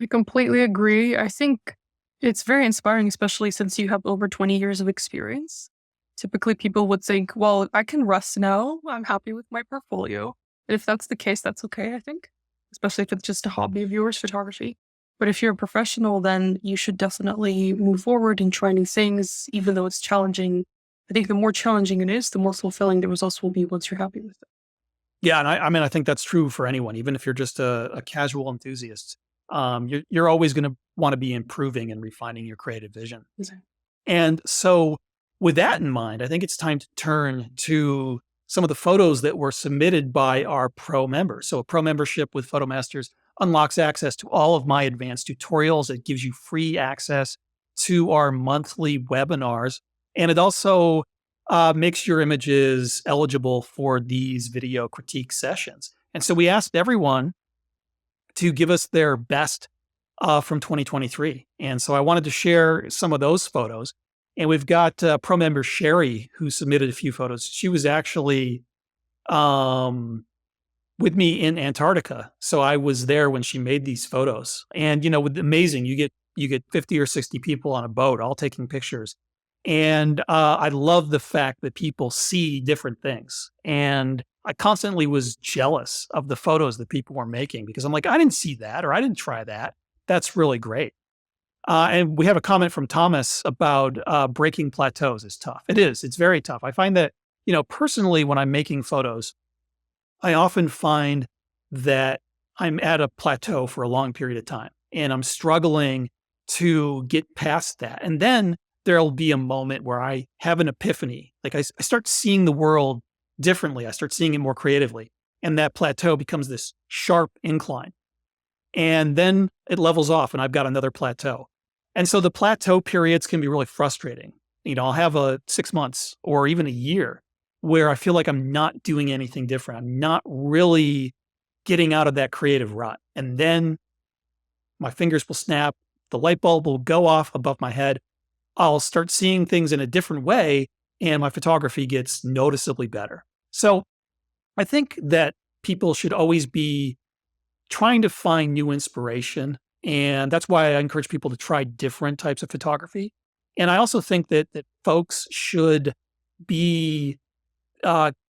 I completely agree. I think it's very inspiring, especially since you have over 20 years of experience. Typically, people would think, well, I can rest now. I'm happy with my portfolio. And if that's the case, that's okay, I think, especially if it's just a hobby of yours, photography. But if you're a professional, then you should definitely move forward and try new things, even though it's challenging. I think the more challenging it is, the more fulfilling the results will be once you're happy with it.
Yeah, and I mean, I think that's true for anyone, even if you're just a casual enthusiast. You're always going to want to be improving and refining your creative vision.
Exactly.
And so, with that in mind, I think it's time to turn to some of the photos that were submitted by our pro members. So, a pro membership with PhotoMasters unlocks access to all of my advanced tutorials. It gives you free access to our monthly webinars. And it also makes your images eligible for these video critique sessions. And so we asked everyone to give us their best from 2023. And so I wanted to share some of those photos. And we've got pro member Sherry, who submitted a few photos. She was actually with me in Antarctica. So I was there when she made these photos. And, you know, with amazing, you get 50 or 60 people on a boat all taking pictures. And I love the fact that people see different things. And I constantly was jealous of the photos that people were making because I'm like, I didn't see that, or I didn't try that. That's really great. And we have a comment from Thomas about breaking plateaus is tough. It is. It's very tough. I find that, you know, personally, when I'm making photos, I often find that I'm at a plateau for a long period of time and I'm struggling to get past that. And then there'll be a moment where I have an epiphany. Like I start seeing the world differently. I start seeing it more creatively. And that plateau becomes this sharp incline. And then it levels off and I've got another plateau. And so the plateau periods can be really frustrating. I'll have a 6 months or even a year where I feel like I'm not doing anything different. I'm not really getting out of that creative rut. And then my fingers will snap, the light bulb will go off above my head. I'll start seeing things in a different way, and my photography gets noticeably better. So I think that people should always be trying to find new inspiration. And that's why I encourage people to try different types of photography. And I also think that folks should be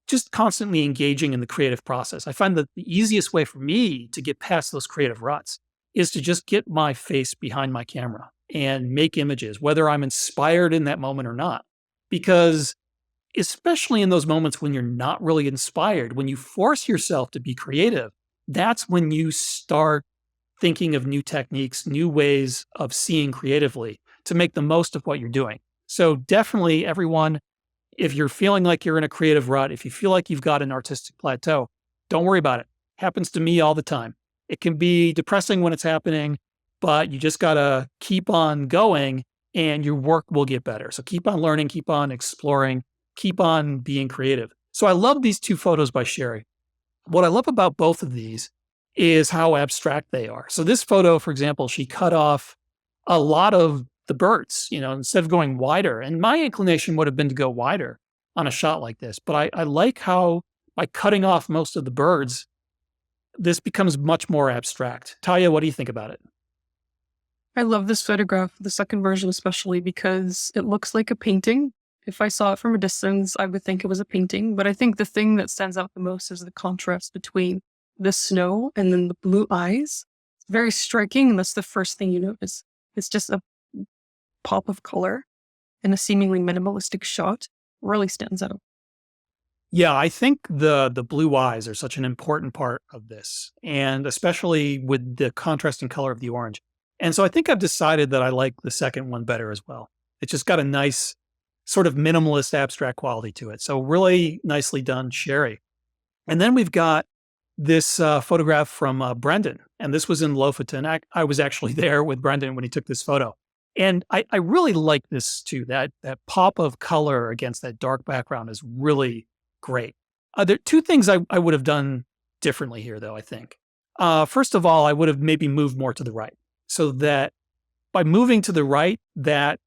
just constantly engaging in the creative process. I find that the easiest way for me to get past those creative ruts is to just get my face behind my camera and make images, whether I'm inspired in that moment or not. Because especially in those moments when you're not really inspired, when you force yourself to be creative, that's when you start thinking of new techniques, new ways of seeing creatively to make the most of what you're doing. So definitely everyone, if you're feeling like you're in a creative rut, if you feel like you've got an artistic plateau, don't worry about it. Happens to me all the time. It can be depressing when it's happening, but you just got to keep on going and your work will get better. So keep on learning, keep on exploring, keep on being creative. So I love these two photos by Sherry. What I love about both of these is how abstract they are. So this photo, for example, she cut off a lot of the birds, instead of going wider. And my inclination would have been to go wider on a shot like this. But I like how by cutting off most of the birds, this becomes much more abstract. Taya, what do you think about it?
I love this photograph, the second version especially, because it looks like a painting. If I saw it from a distance, I would think it was a painting. But I think the thing that stands out the most is the contrast between the snow and then the blue eyes. It's very striking, and that's the first thing you notice. It's just a pop of color in a seemingly minimalistic shot. Really stands out.
Yeah, I think the blue eyes are such an important part of this, and especially with the contrasting color of the orange. And so I think I've decided that I like the second one better as well. It's just got a nice sort of minimalist abstract quality to it. So really nicely done, Sherry. And then we've got this photograph from Brendan, and this was in Lofoten. I was actually there with Brendan when he took this photo. And I really like this too. That pop of color against that dark background is really great. There are two things I would have done differently here, though, I think. First of all, I would have maybe moved more to the right so that by moving to the right, that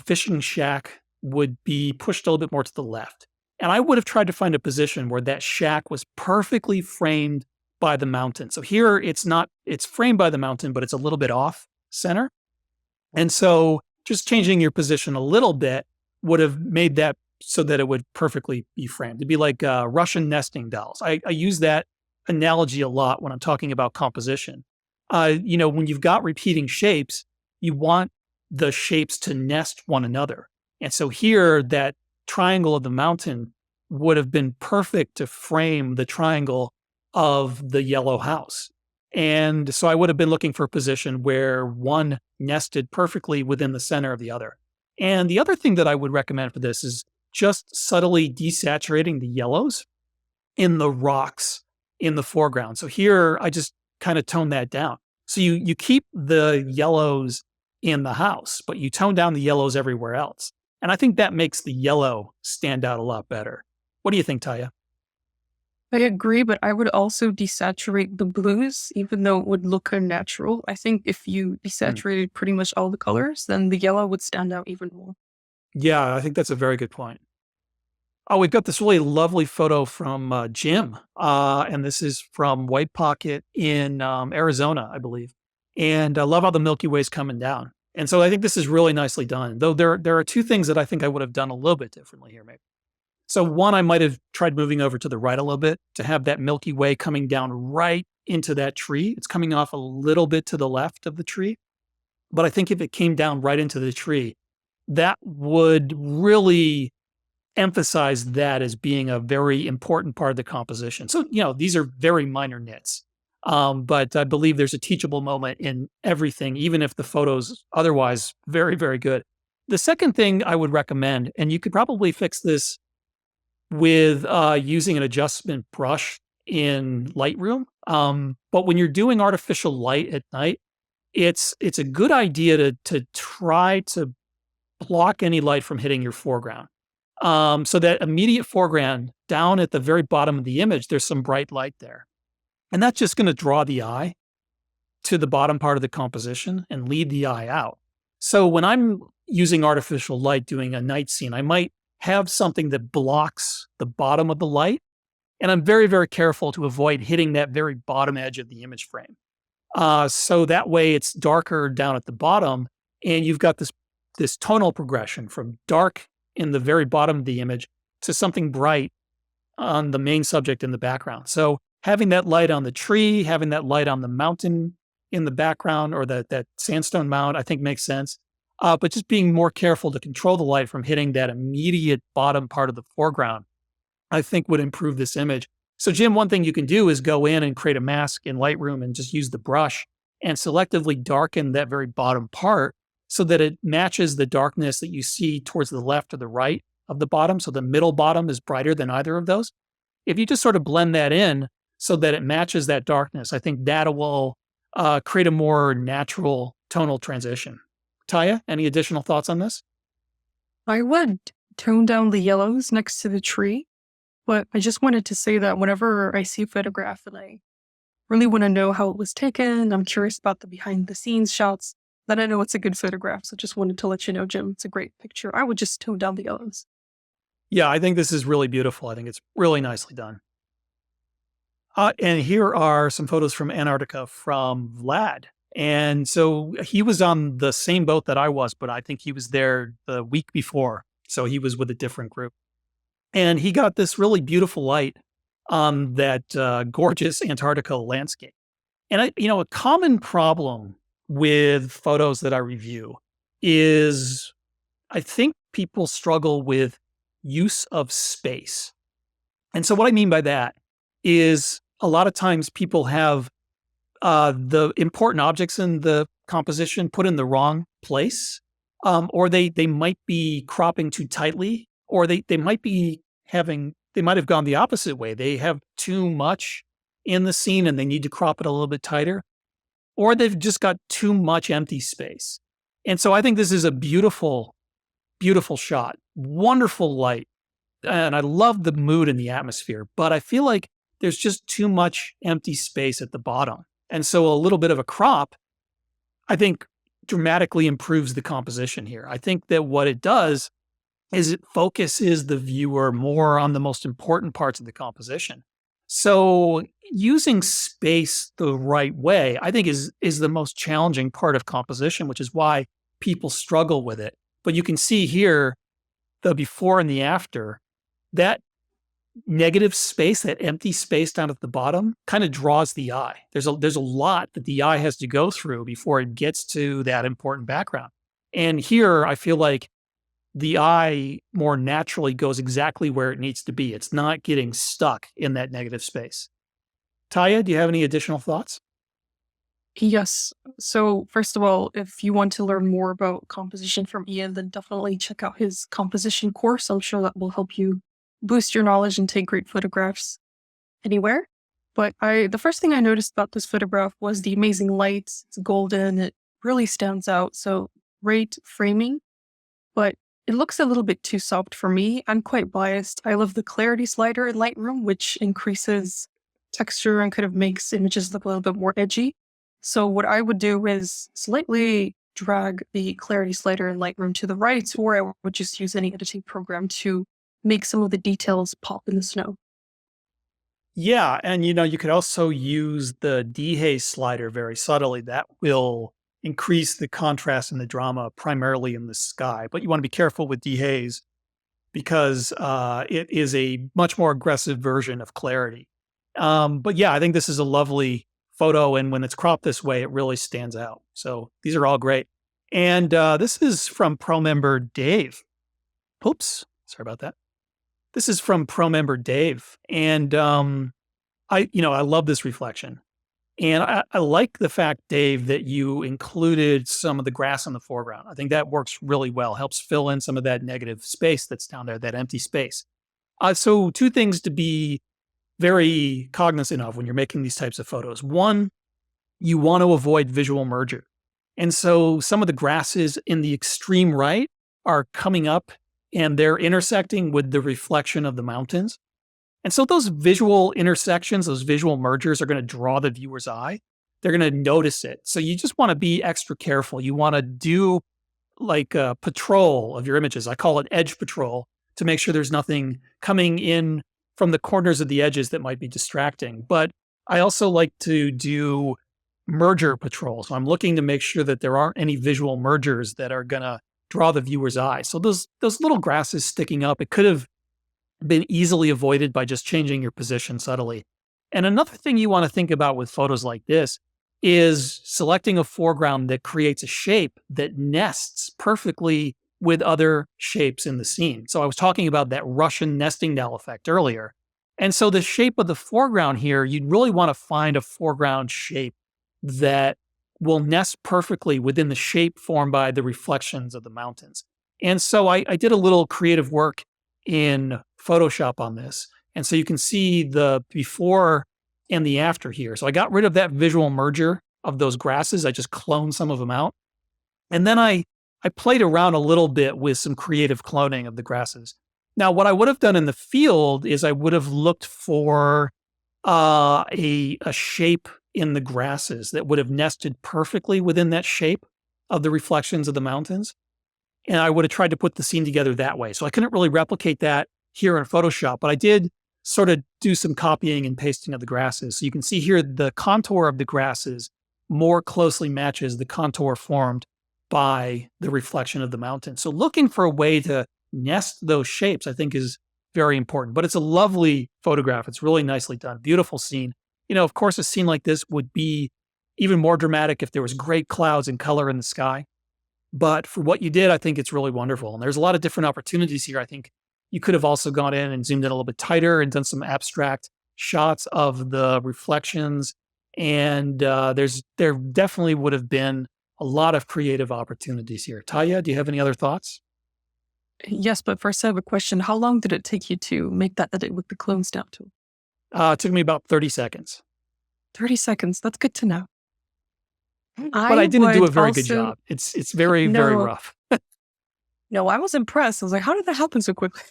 fishing shack would be pushed a little bit more to the left. And I would have tried to find a position where that shack was perfectly framed by the mountain. So here it's framed by the mountain, but it's a little bit off center. And so just changing your position a little bit would have made that so that it would perfectly be framed. It'd be like Russian nesting dolls. I use that analogy a lot when I'm talking about composition. When you've got repeating shapes, you want the shapes to nest one another. And so here, that triangle of the mountain would have been perfect to frame the triangle of the yellow house. And so I would have been looking for a position where one nested perfectly within the center of the other. And the other thing that I would recommend for this is just subtly desaturating the yellows in the rocks in the foreground. So here I just kind of tone that down. So you keep the yellows in the house, but you tone down the yellows everywhere else. And I think that makes the yellow stand out a lot better. What do you think, Taya?
I agree, but I would also desaturate the blues, even though it would look unnatural. I think if you desaturated pretty much all the colors, then the yellow would stand out even more.
Yeah, I think that's a very good point. Oh, we've got this really lovely photo from Jim, and this is from White Pocket in Arizona, I believe. And I love how the Milky Way is coming down. And so I think this is really nicely done. Though there are two things that I think I would have done a little bit differently here, maybe. So one, I might have tried moving over to the right a little bit to have that Milky Way coming down right into that tree. It's coming off a little bit to the left of the tree. But I think if it came down right into the tree, that would really emphasize that as being a very important part of the composition. So, these are very minor nits. But I believe there's a teachable moment in everything, even if the photo's otherwise very, very good. The second thing I would recommend, and you could probably fix this with using an adjustment brush in Lightroom. But when you're doing artificial light at night, it's a good idea to try to block any light from hitting your foreground. So that immediate foreground down at the very bottom of the image, there's some bright light there. And that's just going to draw the eye to the bottom part of the composition and lead the eye out. So when I'm using artificial light doing a night scene, I might have something that blocks the bottom of the light. And I'm very, very careful to avoid hitting that very bottom edge of the image frame. So that way it's darker down at the bottom, and you've got this tonal progression from dark in the very bottom of the image to something bright on the main subject in the background. So having that light on the tree, having that light on the mountain in the background, or that sandstone mound, I think makes sense. But just being more careful to control the light from hitting that immediate bottom part of the foreground, I think would improve this image. So Jim, one thing you can do is go in and create a mask in Lightroom and just use the brush and selectively darken that very bottom part so that it matches the darkness that you see towards the left or the right of the bottom. So the middle bottom is brighter than either of those. If you just sort of blend that in so that it matches that darkness, I think that will create a more natural tonal transition. Taya, any additional thoughts on this?
I would tone down the yellows next to the tree, but I just wanted to say that whenever I see a photograph and I really want to know how it was taken, I'm curious about the behind the scenes shots, then I know it's a good photograph. So just wanted to let you know, Jim, it's a great picture. I would just tone down the yellows.
Yeah, I think this is really beautiful. I think it's really nicely done. And here are some photos from Antarctica from Vlad. And so he was on the same boat that I was, but I think he was there the week before. So he was with a different group. And he got this really beautiful light on that gorgeous Antarctica landscape. And a common problem with photos that I review is I think people struggle with use of space. And so what I mean by that is a lot of times people have the important objects in the composition put in the wrong place, or they might be cropping too tightly, or they might have gone the opposite way. They have too much in the scene and they need to crop it a little bit tighter, or they've just got too much empty space. And so I think this is a beautiful, beautiful shot, wonderful light. And I love the mood and the atmosphere, but I feel like there's just too much empty space at the bottom. And so a little bit of a crop, I think, dramatically improves the composition here. I think that what it does is it focuses the viewer more on the most important parts of the composition. So using space the right way, I think is the most challenging part of composition, which is why people struggle with it. But you can see here the before and the after. That negative space, that empty space down at the bottom, kind of draws the eye. There's a lot that the eye has to go through before it gets to that important background. And here I feel like the eye more naturally goes exactly where it needs to be. It's not getting stuck in that negative space. Taya, do you have any additional thoughts?
Yes. So, first of all, if you want to learn more about composition from Ian, then definitely check out his composition course. I'm sure that will help you boost your knowledge and take great photographs anywhere. But the first thing I noticed about this photograph was the amazing lights. It's golden. It really stands out. So, great framing, but it looks a little bit too soft for me. I'm quite biased. I love the clarity slider in Lightroom, which increases texture and kind of makes images look a little bit more edgy. So what I would do is slightly drag the clarity slider in Lightroom to the right, or I would just use any editing program to make some of the details pop in the snow.
Yeah, and you could also use the dehaze slider very subtly. That will increase the contrast and the drama primarily in the sky. But you want to be careful with dehaze because it is a much more aggressive version of clarity. But yeah, I think this is a lovely photo, and when it's cropped this way, it really stands out. So these are all great. And this is from Pro member Dave. Oops, sorry about that. This is from Pro member Dave, and I love this reflection, and I like the fact, Dave, that you included some of the grass in the foreground. I think that works really well. Helps fill in some of that negative space that's down there, that empty space. So two things to be very cognizant of when you're making these types of photos. One, you want to avoid visual merger. And so some of the grasses in the extreme right are coming up and they're intersecting with the reflection of the mountains. And so those visual intersections, those visual mergers are going to draw the viewer's eye. They're going to notice it. So you just want to be extra careful. You want to do like a patrol of your images. I call it edge patrol to make sure there's nothing coming in from the corners of the edges that might be distracting. But I also like to do merger patrol. So I'm looking to make sure that there aren't any visual mergers that are going to draw the viewer's eye. So those little grasses sticking up, it could have been easily avoided by just changing your position subtly. And another thing you want to think about with photos like this is selecting a foreground that creates a shape that nests perfectly with other shapes in the scene. So I was talking about that Russian nesting doll effect earlier. And so the shape of the foreground here, you'd really want to find a foreground shape that will nest perfectly within the shape formed by the reflections of the mountains. And so I did a little creative work in Photoshop on this. And so you can see the before and the after here. So I got rid of that visual merger of those grasses. I just cloned some of them out. And then I played around a little bit with some creative cloning of the grasses. Now, what I would have done in the field is I would have looked for a shape in the grasses that would have nested perfectly within that shape of the reflections of the mountains. And I would have tried to put the scene together that way. So I couldn't really replicate that here in Photoshop, but I did sort of do some copying and pasting of the grasses. So you can see here the contour of the grasses more closely matches the contour formed by the reflection of the mountain. So looking for a way to nest those shapes, I think, is very important. But it's a lovely photograph. It's really nicely done. Beautiful scene. You know, of course, a scene like this would be even more dramatic if there was great clouds and color in the sky. But for what you did, I think it's really wonderful. And there's a lot of different opportunities here. I think you could have also gone in and zoomed in a little bit tighter and done some abstract shots of the reflections. And there definitely would have been a lot of creative opportunities here. Taya, do you have any other thoughts?
Yes, but first I have a question. How long did it take you to make that edit with the clone snap tool?
It took me about 30 seconds,
30 seconds. That's good to know.
but I
I
didn't do a
would
very good
also,
job. It's very, very
no,
rough.
no, I was impressed. I was like, how did that happen so quickly?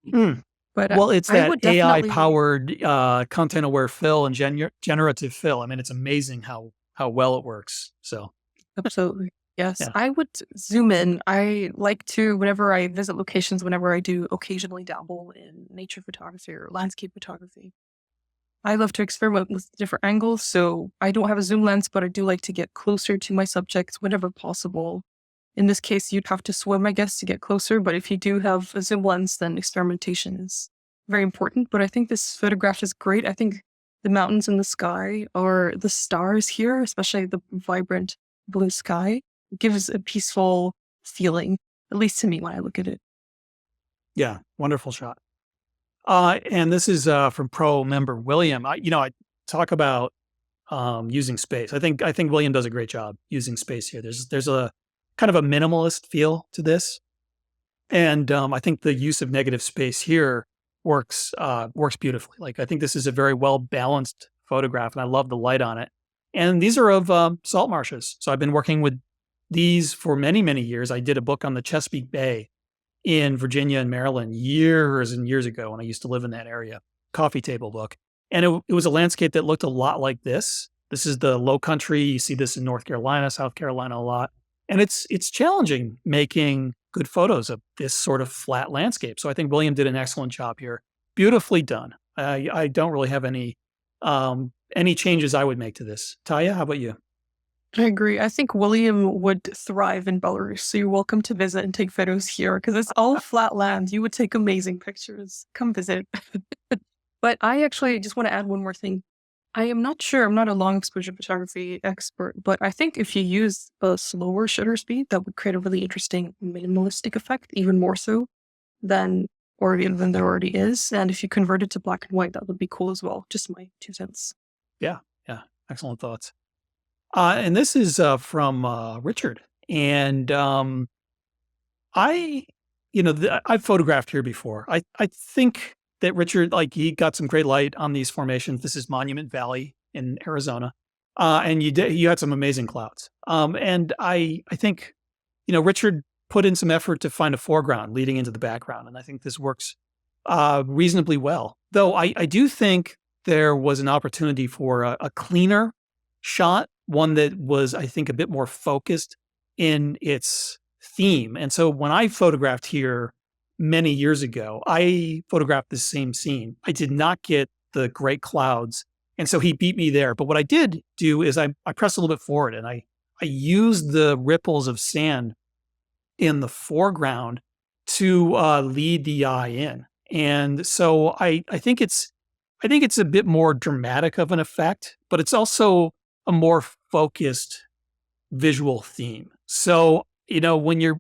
Mm.
But
Well, it's
I
that
would
AI
definitely,
powered content aware fill and generative fill. I mean, it's amazing how well it works. So
absolutely. Yes,
yeah.
I would zoom in. I like to, whenever I visit locations, whenever I do occasionally dabble in nature photography or landscape photography, I love to experiment with different angles. So I don't have a zoom lens, but I do like to get closer to my subjects whenever possible. In this case, you'd have to swim, I guess, to get closer. But if you do have a zoom lens, then experimentation is very important. But I think this photograph is great. I think the mountains in the sky or the stars here, especially the vibrant blue sky, gives a peaceful feeling, at least to me when I look at it.
Yeah, wonderful shot. And this is from pro member William. I talk about using space. I think William does a great job using space here. There's a kind of a minimalist feel to this, and I think the use of negative space here works beautifully. Like I think this is a very well balanced photograph, and I love the light on it. And these are of salt marshes. So I've been working with these for many years. I did a book on the Chesapeake Bay in Virginia and Maryland years and years ago when I used to live in that area. Coffee table book. And it was a landscape that looked a lot like this. This is the low country. You see this in North Carolina, South Carolina a lot. And it's challenging making good photos of this sort of flat landscape. So I think William did an excellent job here. Beautifully done. I don't really have any changes I would make to this. Taya, how about you?
I agree. I think William would thrive in Belarus. So you're welcome to visit and take photos here because it's all flat land. You would take amazing pictures. Come visit. But I actually just want to add one more thing. I am not sure. I'm not a long exposure photography expert, but I think if you use a slower shutter speed, that would create a really interesting minimalistic effect, even more so than than there already is. And if you convert it to black and white, that would be cool as well. Just my 2 cents.
Yeah, yeah. Excellent thoughts. And this is from Richard. And I, I've photographed here before. I think that Richard, like, he got some great light on these formations. This is Monument Valley in Arizona, and you had some amazing clouds. And I think, Richard put in some effort to find a foreground leading into the background. And I think this works reasonably well. Though I do think there was an opportunity for a cleaner shot, one that was, I think, a bit more focused in its theme. And so when I photographed here many years ago, I photographed the same scene. I did not get the great clouds. And so he beat me there. But what I did do is I pressed a little bit forward and I used the ripples of sand in the foreground to lead the eye in. And so I think it's a bit more dramatic of an effect, but it's also a more focused visual theme. So, when you're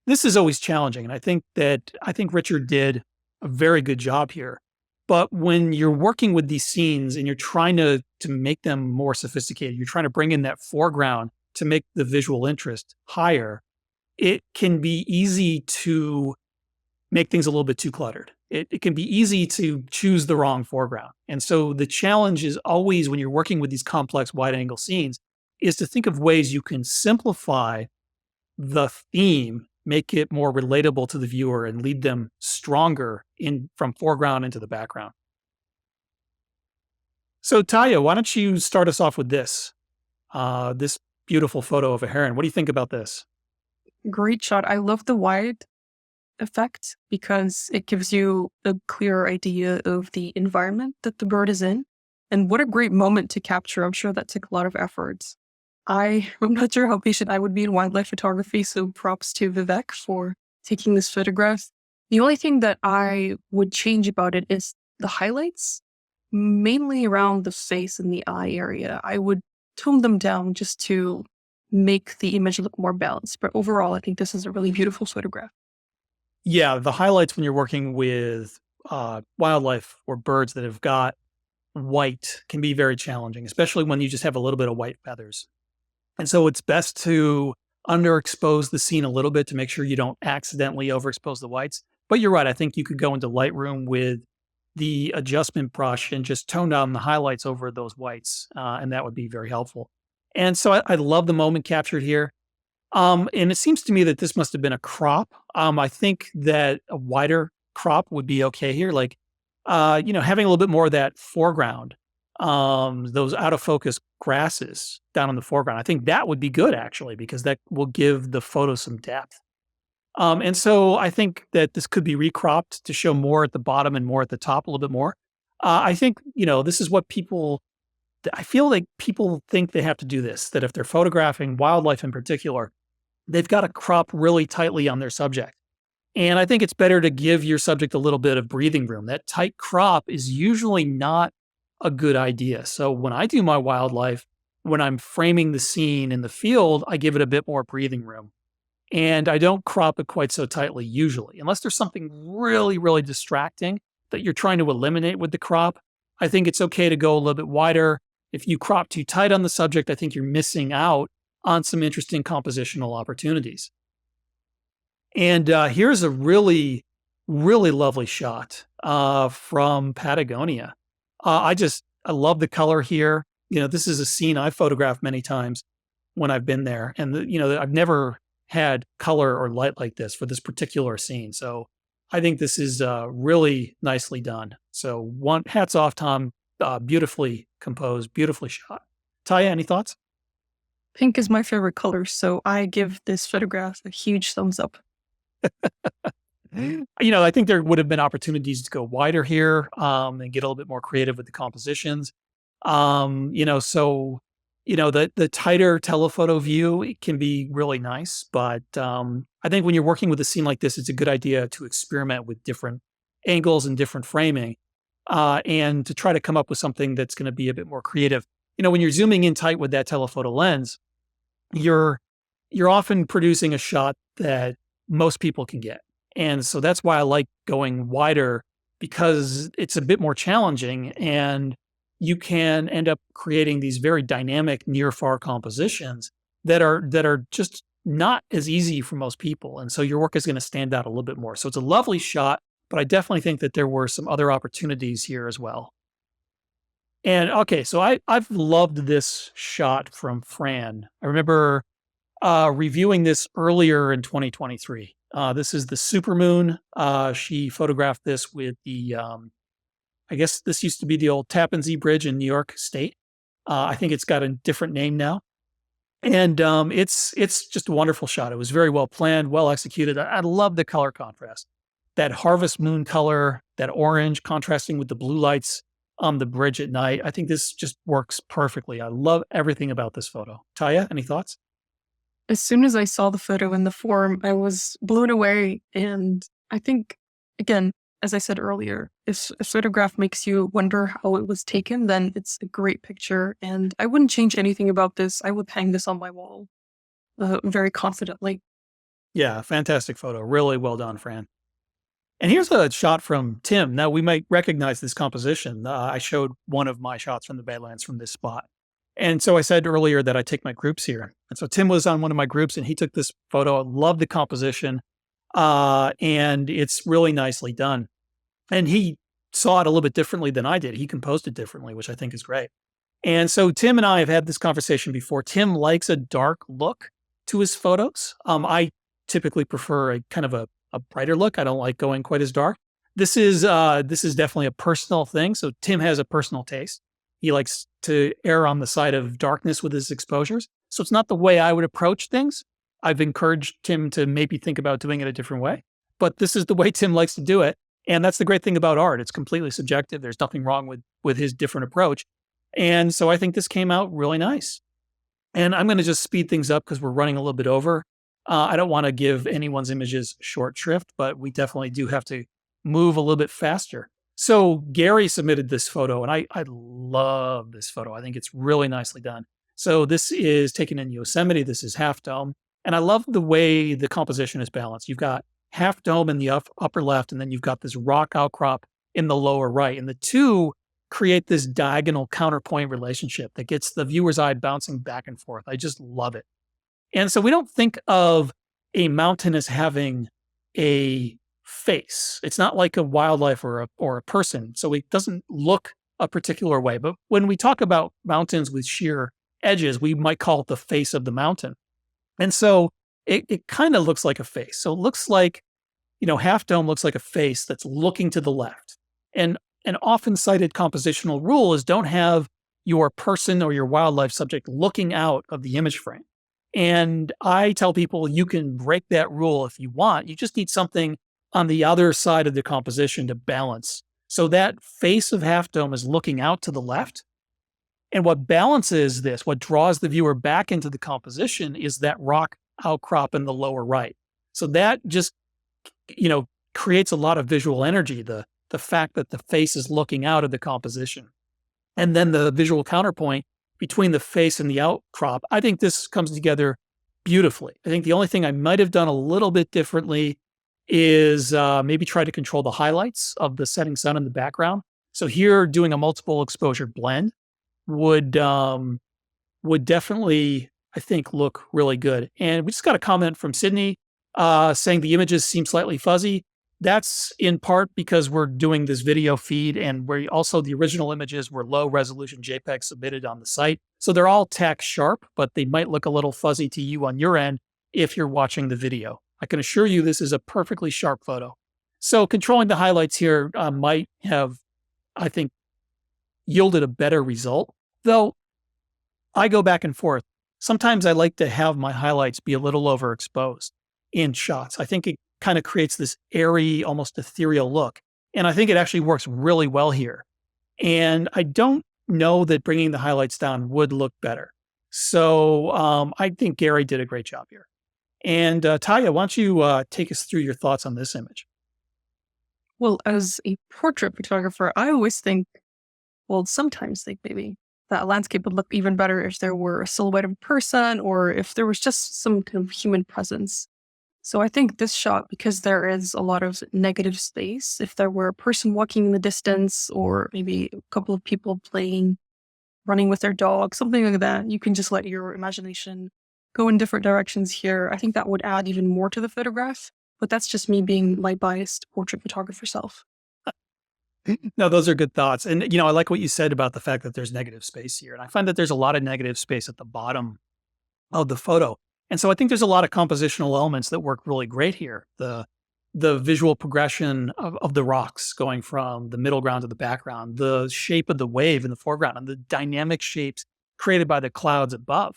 this is always challenging. And I think Richard did a very good job here. But when you're working with these scenes and you're trying to make them more sophisticated, you're trying to bring in that foreground to make the visual interest higher, it can be easy to make things a little bit too cluttered. It can be easy to choose the wrong foreground. And so the challenge is always when you're working with these complex wide angle scenes is to think of ways you can simplify the theme, make it more relatable to the viewer and lead them stronger in from foreground into the background. So Taya, why don't you start us off with this beautiful photo of a heron. What do you think about this?
Great shot. I love the wide effect because it gives you a clear idea of the environment that the bird is in. And what a great moment to capture. I'm sure that took a lot of effort. I'm not sure how patient I would be in wildlife photography, so props to Vivek for taking this photograph. The only thing that I would change about it is the highlights, mainly around the face and the eye area. I would tone them down just to make the image look more balanced. But overall, I think this is a really beautiful photograph.
Yeah, the highlights when you're working with wildlife or birds that have got white can be very challenging, especially when you just have a little bit of white feathers. And so it's best to underexpose the scene a little bit to make sure you don't accidentally overexpose the whites. But you're right. I think you could go into Lightroom with the adjustment brush and just tone down the highlights over those whites, and that would be very helpful. And so I love the moment captured here. And it seems to me that this must have been a crop. I think that a wider crop would be okay here. Like, having a little bit more of that foreground, those out of focus grasses down in the foreground. I think that would be good actually, because that will give the photo some depth. And so I think that this could be recropped to show more at the bottom and more at the top a little bit more. I think, this is what I feel like people think they have to do this, that if they're photographing wildlife in particular, they've got to crop really tightly on their subject. And I think it's better to give your subject a little bit of breathing room. That tight crop is usually not a good idea. So when I do my wildlife, when I'm framing the scene in the field, I give it a bit more breathing room. And I don't crop it quite so tightly usually, unless there's something really, really distracting that you're trying to eliminate with the crop. I think it's okay to go a little bit wider. If you crop too tight on the subject, I think you're missing out on some interesting compositional opportunities. And here's a really, really lovely shot from Patagonia. I love the color here. This is a scene I've photographed many times when I've been there. And, I've never had color or light like this for this particular scene. So I think this is really nicely done. So hats off, Tom. Beautifully composed, beautifully shot. Taya, any thoughts?
Pink is my favorite color, so I give this photograph a huge thumbs up.
I think there would have been opportunities to go wider here and get a little bit more creative with the compositions. The tighter telephoto view it can be really nice, but I think when you're working with a scene like this, it's a good idea to experiment with different angles and different framing, and to try to come up with something that's going to be a bit more creative. When you're zooming in tight with that telephoto lens, you're often producing a shot that most people can get. And so that's why I like going wider, because it's a bit more challenging and you can end up creating these very dynamic near far compositions that are just not as easy for most people. And so your work is going to stand out a little bit more. So it's a lovely shot, but I definitely think that there were some other opportunities here as well. And okay, so I've loved this shot from Fran. I remember reviewing this earlier in 2023. This is the supermoon. She photographed this with the, I guess this used to be the old Tappan Zee Bridge in New York State. I think it's got a different name now. And it's just a wonderful shot. It was very well planned, well executed. I love the color contrast. That harvest moon color, that orange contrasting with the blue lights on the bridge at night. I think this just works perfectly. I love everything about this photo. Taya, any thoughts?
As soon as I saw the photo in the form, I was blown away. And I think, again, as I said earlier, if a photograph makes you wonder how it was taken, then it's a great picture. And I wouldn't change anything about this. I would hang this on my wall very confidently.
Yeah, fantastic photo. Really well done, Fran. And here's a shot from Tim. Now, we might recognize this composition. I showed one of my shots from the Badlands from this spot. And so I said earlier that I take my groups here. And so Tim was on one of my groups and he took this photo. I love the composition. And it's really nicely done. And he saw it a little bit differently than I did. He composed it differently, which I think is great. And so Tim and I have had this conversation before. Tim likes a dark look to his photos. I typically prefer a kind of a brighter look. I don't like going quite as dark. This is definitely a personal thing. So Tim has a personal taste. He likes to err on the side of darkness with his exposures. So it's not the way I would approach things. I've encouraged Tim to maybe think about doing it a different way, but this is the way Tim likes to do it. And that's the great thing about art. It's completely subjective. There's nothing wrong with his different approach. And so I think this came out really nice. And I'm going to just speed things up because we're running a little bit over. I don't want to give anyone's images short shrift, but we definitely do have to move a little bit faster. So Gary submitted this photo, and I love this photo. I think it's really nicely done. So this is taken in Yosemite. This is Half Dome. And I love the way the composition is balanced. You've got Half Dome in the upper left, and then you've got this rock outcrop in the lower right. And the two create this diagonal counterpoint relationship that gets the viewer's eye bouncing back and forth. I just love it. And so we don't think of a mountain as having a face. It's not like a wildlife or a person. So it doesn't look a particular way. But when we talk about mountains with sheer edges, we might call it the face of the mountain. And so it kind of looks like a face. So it looks like, Half Dome looks like a face that's looking to the left. And an often cited compositional rule is don't have your person or your wildlife subject looking out of the image frame. And I tell people you can break that rule if you want. You just need something on the other side of the composition to balance. So that face of Half Dome is looking out to the left. And what balances this, what draws the viewer back into the composition is that rock outcrop in the lower right. So that just, creates a lot of visual energy, the fact that the face is looking out of the composition. And then the visual counterpoint between the face and the outcrop, I think this comes together beautifully. I think the only thing I might have done a little bit differently is maybe try to control the highlights of the setting sun in the background. So here, doing a multiple exposure blend would definitely, I think, look really good. And we just got a comment from Sydney saying the images seem slightly fuzzy. That's in part because we're doing this video feed, and the original images were low resolution JPEG submitted on the site. So they're all tack sharp, but they might look a little fuzzy to you on your end if you're watching the video. I can assure you this is a perfectly sharp photo. So controlling the highlights here might have, I think, yielded a better result, though I go back and forth. Sometimes I like to have my highlights be a little overexposed in shots. I think it kind of creates this airy, almost ethereal look. And I think it actually works really well here. And I don't know that bringing the highlights down would look better. So I think Gary did a great job here. And Taya, why don't you take us through your thoughts on this image?
Well, as a portrait photographer, I always think, sometimes think maybe that a landscape would look even better if there were a silhouette of a person or if there was just some kind of human presence. So I think this shot, because there is a lot of negative space, if there were a person walking in the distance or maybe a couple of people playing, running with their dog, something like that, you can just let your imagination go in different directions here. I think that would add even more to the photograph, but that's just me being my biased portrait photographer self.
No, those are good thoughts. And, I like what you said about the fact that there's negative space here. And I find that there's a lot of negative space at the bottom of the photo. And so I think there's a lot of compositional elements that work really great here. The visual progression of the rocks going from the middle ground to the background, the shape of the wave in the foreground, and the dynamic shapes created by the clouds above.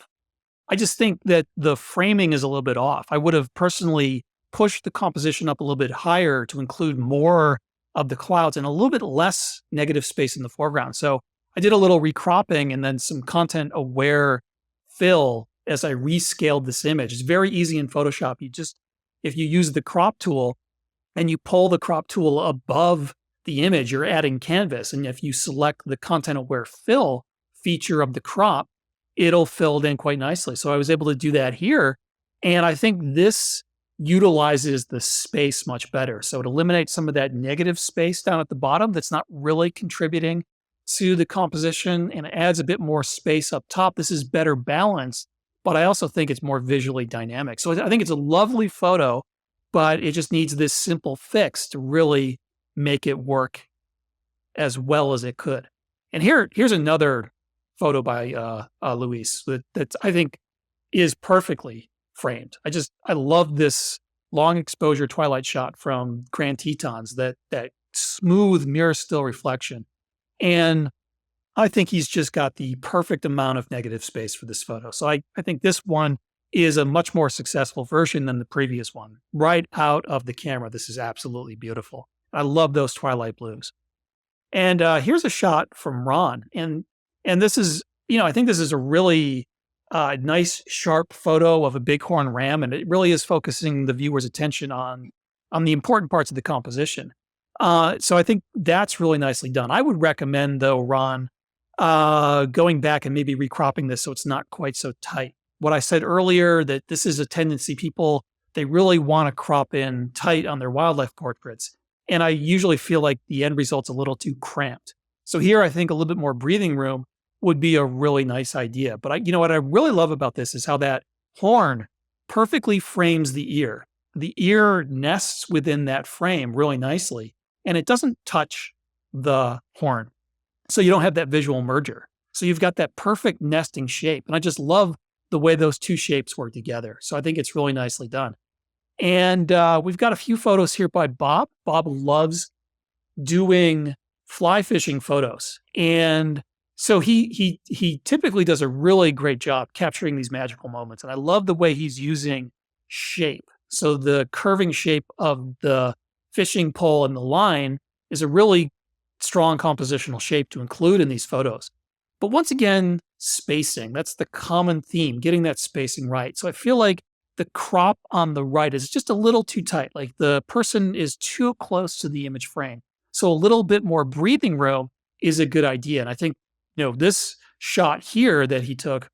I just think that the framing is a little bit off. I would have personally pushed the composition up a little bit higher to include more of the clouds and a little bit less negative space in the foreground. So I did a little recropping and then some content aware fill as I rescaled this image. It's very easy in Photoshop. If you use the crop tool and you pull the crop tool above the image, you're adding canvas. And if you select the content aware fill feature of the crop, it'll fill it in quite nicely. So I was able to do that here. And I think this utilizes the space much better. So it eliminates some of that negative space down at the bottom that's not really contributing to the composition, and it adds a bit more space up top. This is better balanced, but I also think it's more visually dynamic. So I think it's a lovely photo, but it just needs this simple fix to really make it work as well as it could. And here's another photo by Luis that I think is perfectly framed. I love this long exposure twilight shot from Grand Tetons, that smooth mirror still reflection. And I think he's just got the perfect amount of negative space for this photo. So I think this one is a much more successful version than the previous one. Right out of the camera, this is absolutely beautiful. I love those twilight blues. And here's a shot from Ron. And this is, I think this is a really nice, sharp photo of a bighorn ram. And it really is focusing the viewer's attention on the important parts of the composition. So I think that's really nicely done. I would recommend, though, Ron, going back and maybe recropping this so it's not quite so tight. What I said earlier, that this is a tendency, they really want to crop in tight on their wildlife portraits. And I usually feel like the end result's a little too cramped. So here, I think a little bit more breathing room would be a really nice idea. But what I really love about this is how that horn perfectly frames the ear. The ear nests within that frame really nicely, and it doesn't touch the horn. So you don't have that visual merger. So you've got that perfect nesting shape. And I just love the way those two shapes work together. So I think it's really nicely done. And we've got a few photos here by Bob. Bob loves doing fly fishing photos. And so he typically does a really great job capturing these magical moments. And I love the way he's using shape. So the curving shape of the fishing pole and the line is a really strong compositional shape to include in these photos. But once again, spacing, that's the common theme, getting that spacing right. So I feel like the crop on the right is just a little too tight, like the person is too close to the image frame. So a little bit more breathing room is a good idea. And I think, this shot here that he took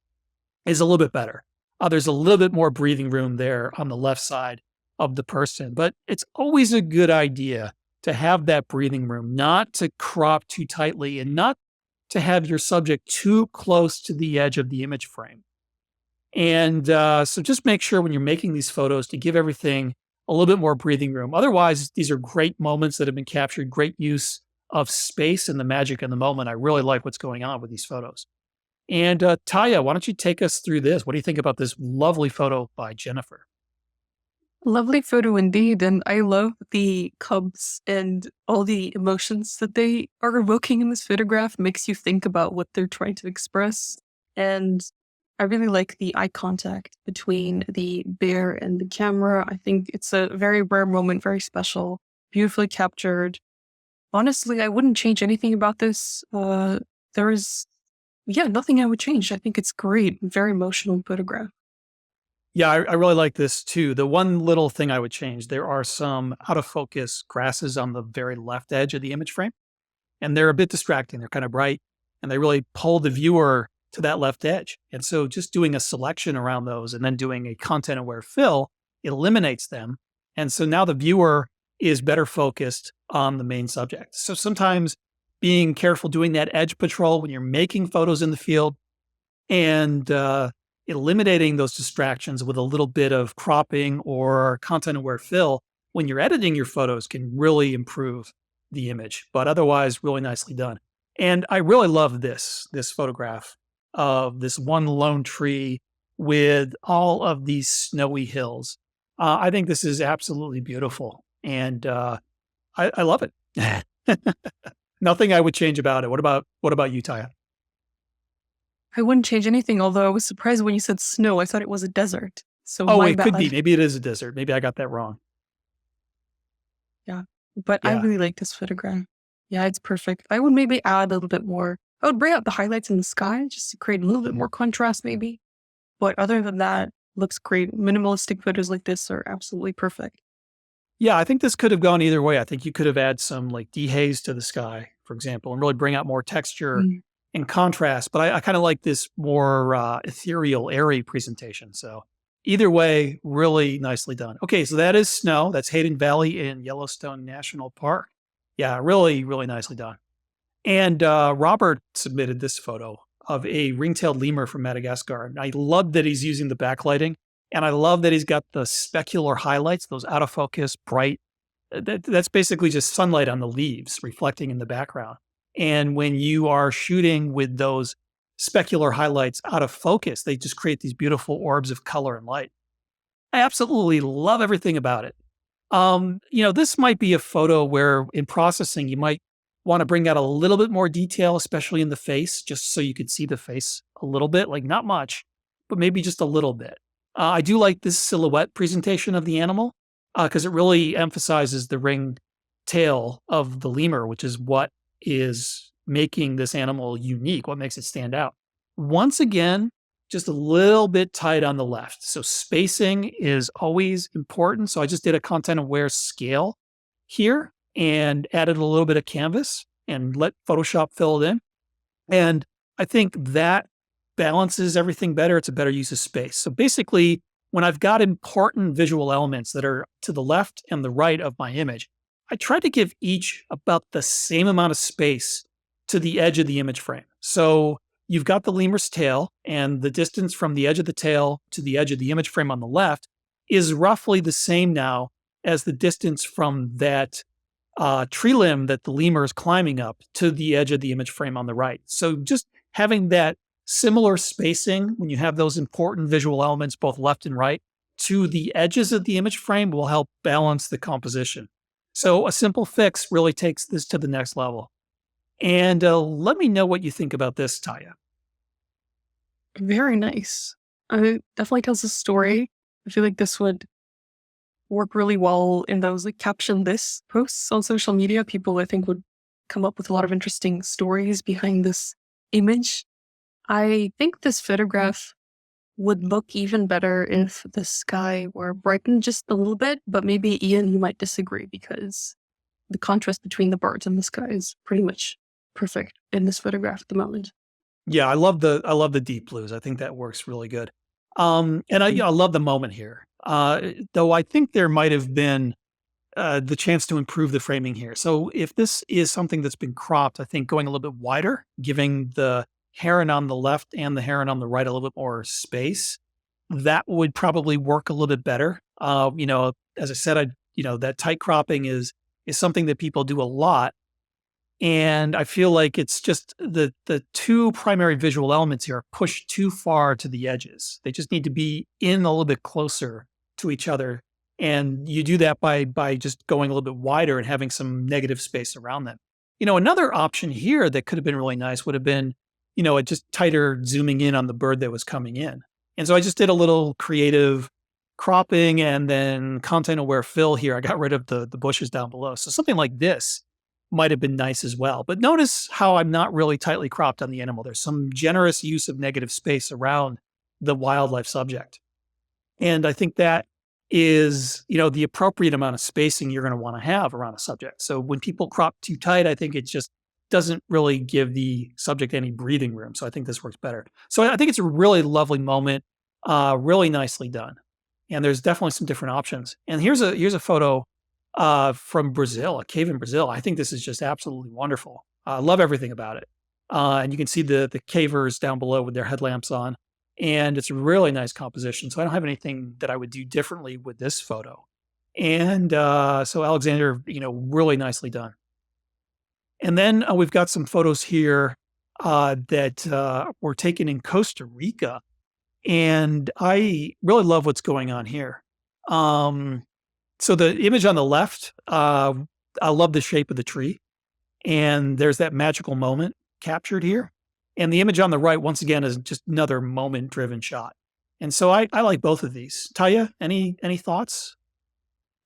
is a little bit better. There's a little bit more breathing room there on the left side of the person, but it's always a good idea to have that breathing room, not to crop too tightly and not to have your subject too close to the edge of the image frame. And so just make sure when you're making these photos to give everything a little bit more breathing room. Otherwise, these are great moments that have been captured, great use of space and the magic in the moment. I really like what's going on with these photos. And Taya, why don't you take us through this? What do you think about this lovely photo by Jennifer?
Lovely photo indeed. And I love the cubs and all the emotions that they are evoking in this photograph. Makes you think about what they're trying to express. And I really like the eye contact between the bear and the camera. I think it's a very rare moment, very special, beautifully captured. Honestly, I wouldn't change anything about this. There is, nothing I would change. I think it's great. Very emotional photograph.
Yeah, I really like this too. The one little thing I would change, there are some out of focus grasses on the very left edge of the image frame, and they're a bit distracting. They're kind of bright, and they really pull the viewer to that left edge. And so just doing a selection around those and then doing a content aware fill, it eliminates them. And so now the viewer is better focused on the main subject. So sometimes being careful doing that edge patrol when you're making photos in the field and eliminating those distractions with a little bit of cropping or content aware fill when you're editing your photos can really improve the image, but otherwise really nicely done. And I really love this photograph of this one lone tree with all of these snowy hills. I think this is absolutely beautiful, and I love it. Nothing I would change about it. What about you, Taya?
I wouldn't change anything, although I was surprised when you said snow. I thought it was a desert. So
Oh,
my
it could be.
bad.
Maybe it is a desert. Maybe I got that wrong.
Yeah. But I
Yeah.
really like this photograph. Yeah, it's perfect. I would maybe add a little bit more. I would bring out the highlights in the sky just to create a little bit more contrast, maybe. But other than that, looks great. Minimalistic photos like this are absolutely perfect.
Yeah, I think this could have gone either way. I think you could have added some like dehaze to the sky, for example, and really bring out more texture
Mm.
and contrast. But I kind of like this more ethereal, airy presentation. So either way, really nicely done. Okay, so that is snow. That's Hayden Valley in Yellowstone National Park. Yeah, really, really nicely done. And Robert submitted this photo of a ring-tailed lemur from Madagascar. And I love that he's using the backlighting, and I love that he's got the specular highlights, those out of focus, bright. That's basically just sunlight on the leaves reflecting in the background. And when you are shooting with those specular highlights out of focus, they just create these beautiful orbs of color and light. I absolutely love everything about it. This might be a photo where in processing, you might want to bring out a little bit more detail, especially in the face, just so you could see the face a little bit, like not much, but maybe just a little bit. I do like this silhouette presentation of the animal because it really emphasizes the ring tail of the lemur, which is what is making this animal unique, what makes it stand out. Once again, just a little bit tight on the left. So spacing is always important. So I just did a content aware scale here and added a little bit of canvas and let Photoshop fill it in. And I think that balances everything better. It's a better use of space. So basically, when I've got important visual elements that are to the left and the right of my image, I try to give each about the same amount of space to the edge of the image frame. So you've got the lemur's tail, and the distance from the edge of the tail to the edge of the image frame on the left is roughly the same now as the distance from that tree limb that the lemur is climbing up to the edge of the image frame on the right. So just having that similar spacing when you have those important visual elements, both left and right, to the edges of the image frame will help balance the composition. So a simple fix really takes this to the next level. And let me know what you think about this, Taya.
Very nice. It definitely tells a story. I feel like this would work really well in those like caption this posts on social media. People I think would come up with a lot of interesting stories behind this image. I think this photograph would look even better if the sky were brightened just a little bit, but maybe Ian, you might disagree because the contrast between the birds and the sky is pretty much perfect in this photograph at the moment.
Yeah, I love the deep blues. I think that works really good. And I love the moment here. Though I think there might have been the chance to improve the framing here. So if this is something that's been cropped, I think going a little bit wider, giving the heron on the left and the heron on the right a little bit more space, that would probably work a little bit better. As I said, that tight cropping is something that people do a lot, and I feel like it's just the two primary visual elements here are pushed too far to the edges. They just need to be in a little bit closer to each other. And you do that by just going a little bit wider and having some negative space around them. Another option here that could have been really nice would have been, a just tighter zooming in on the bird that was coming in. And so I just did a little creative cropping and then content aware fill here. I got rid of the bushes down below. So something like this might have been nice as well. But notice how I'm not really tightly cropped on the animal. There's some generous use of negative space around the wildlife subject. And I think that is, the appropriate amount of spacing you're going to want to have around a subject. So when people crop too tight, I think it just doesn't really give the subject any breathing room. So I think this works better. So I think it's a really lovely moment, really nicely done. And there's definitely some different options. And here's a photo from Brazil, a cave in Brazil. I think this is just absolutely wonderful. I love everything about it. And you can see the cavers down below with their headlamps on. And it's a really nice composition. So I don't have anything that I would do differently with this photo. And so Alexander, really nicely done. And then we've got some photos here that were taken in Costa Rica. And I really love what's going on here. Um, so the image on the left, I love the shape of the tree, and there's that magical moment captured here. And the image on the right, once again, is just another moment-driven shot. And so I like both of these. Taya, any thoughts?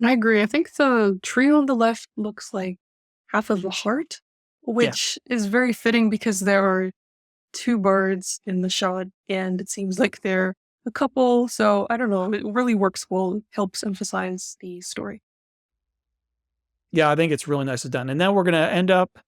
I agree. I think the tree on the left looks like half of a heart,
Yeah.
which is very fitting because there are two birds in the shot and it seems like they're a couple. So I don't know. It really works well, helps emphasize the story.
Yeah, I think it's really nicely done. And now we're going to end up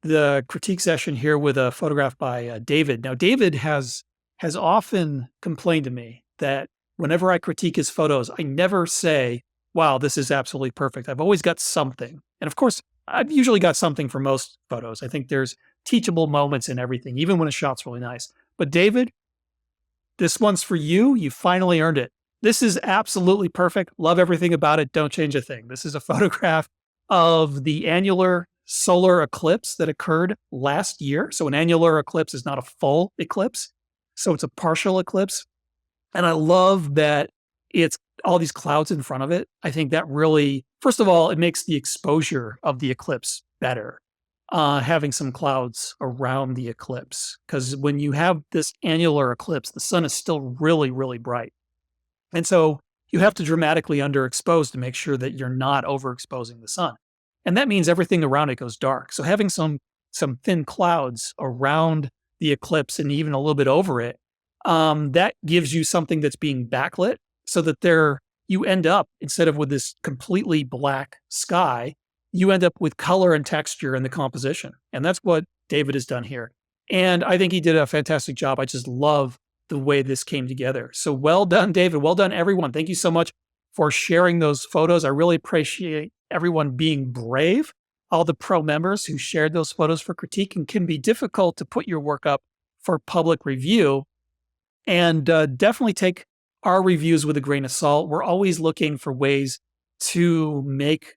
the critique session here with a photograph by David. Now, David has often complained to me that whenever I critique his photos, I never say, "Wow, this is absolutely perfect." I've always got something, and of course, I've usually got something for most photos. I think there's teachable moments in everything, even when a shot's really nice. But David, this one's for you. You finally earned it. This is absolutely perfect. Love everything about it. Don't change a thing. This is a photograph of the annular solar eclipse that occurred last year. So, an annular eclipse is not a full eclipse. So, it's a partial eclipse. And I love that it's all these clouds in front of it. I think that really, first of all, it makes the exposure of the eclipse better, having some clouds around the eclipse. Because when you have this annular eclipse, the sun is still really, really bright. And so you have to dramatically underexpose to make sure that you're not overexposing the sun. And that means everything around it goes dark. So having some thin clouds around the eclipse and even a little bit over it, that gives you something that's being backlit so that you end up, instead of with this completely black sky, you end up with color and texture in the composition. And that's what David has done here. And I think he did a fantastic job. I just love the way this came together. So well done, David. Well done, everyone. Thank you so much for sharing those photos. I really appreciate everyone being brave. All the pro members who shared those photos for critique, and can be difficult to put your work up for public review. And definitely take our reviews with a grain of salt. We're always looking for ways to make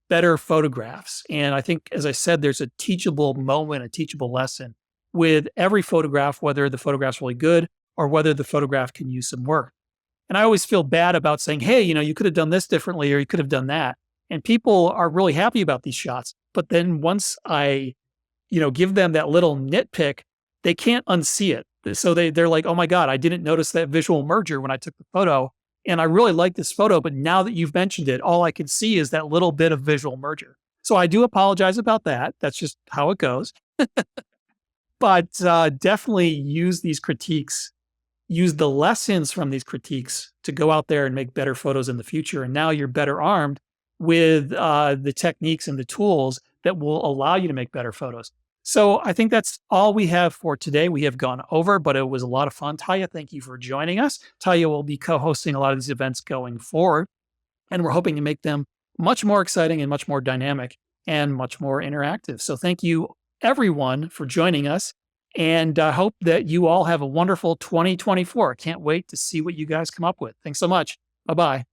better photographs. And I think, as I said, there's a teachable moment, a teachable lesson with every photograph, whether the photograph's really good or whether the photograph can use some work. And I always feel bad about saying, hey, you could have done this differently or you could have done that. And people are really happy about these shots. But then once I, give them that little nitpick, they can't unsee it. So they're like, oh my God, I didn't notice that visual merger when I took the photo. And I really like this photo, but now that you've mentioned it, all I can see is that little bit of visual merger. So I do apologize about that. That's just how it goes. But definitely use these critiques, use the lessons from these critiques to go out there and make better photos in the future. And now you're better armed with the techniques and the tools that will allow you to make better photos. So I think that's all we have for today. We have gone over, but it was a lot of fun. Taya, thank you for joining us. Taya will be co-hosting a lot of these events going forward, and we're hoping to make them much more exciting and much more dynamic and much more interactive. So thank you, everyone, for joining us, and I hope that you all have a wonderful 2024. Can't wait to see what you guys come up with. Thanks so much. Bye-bye.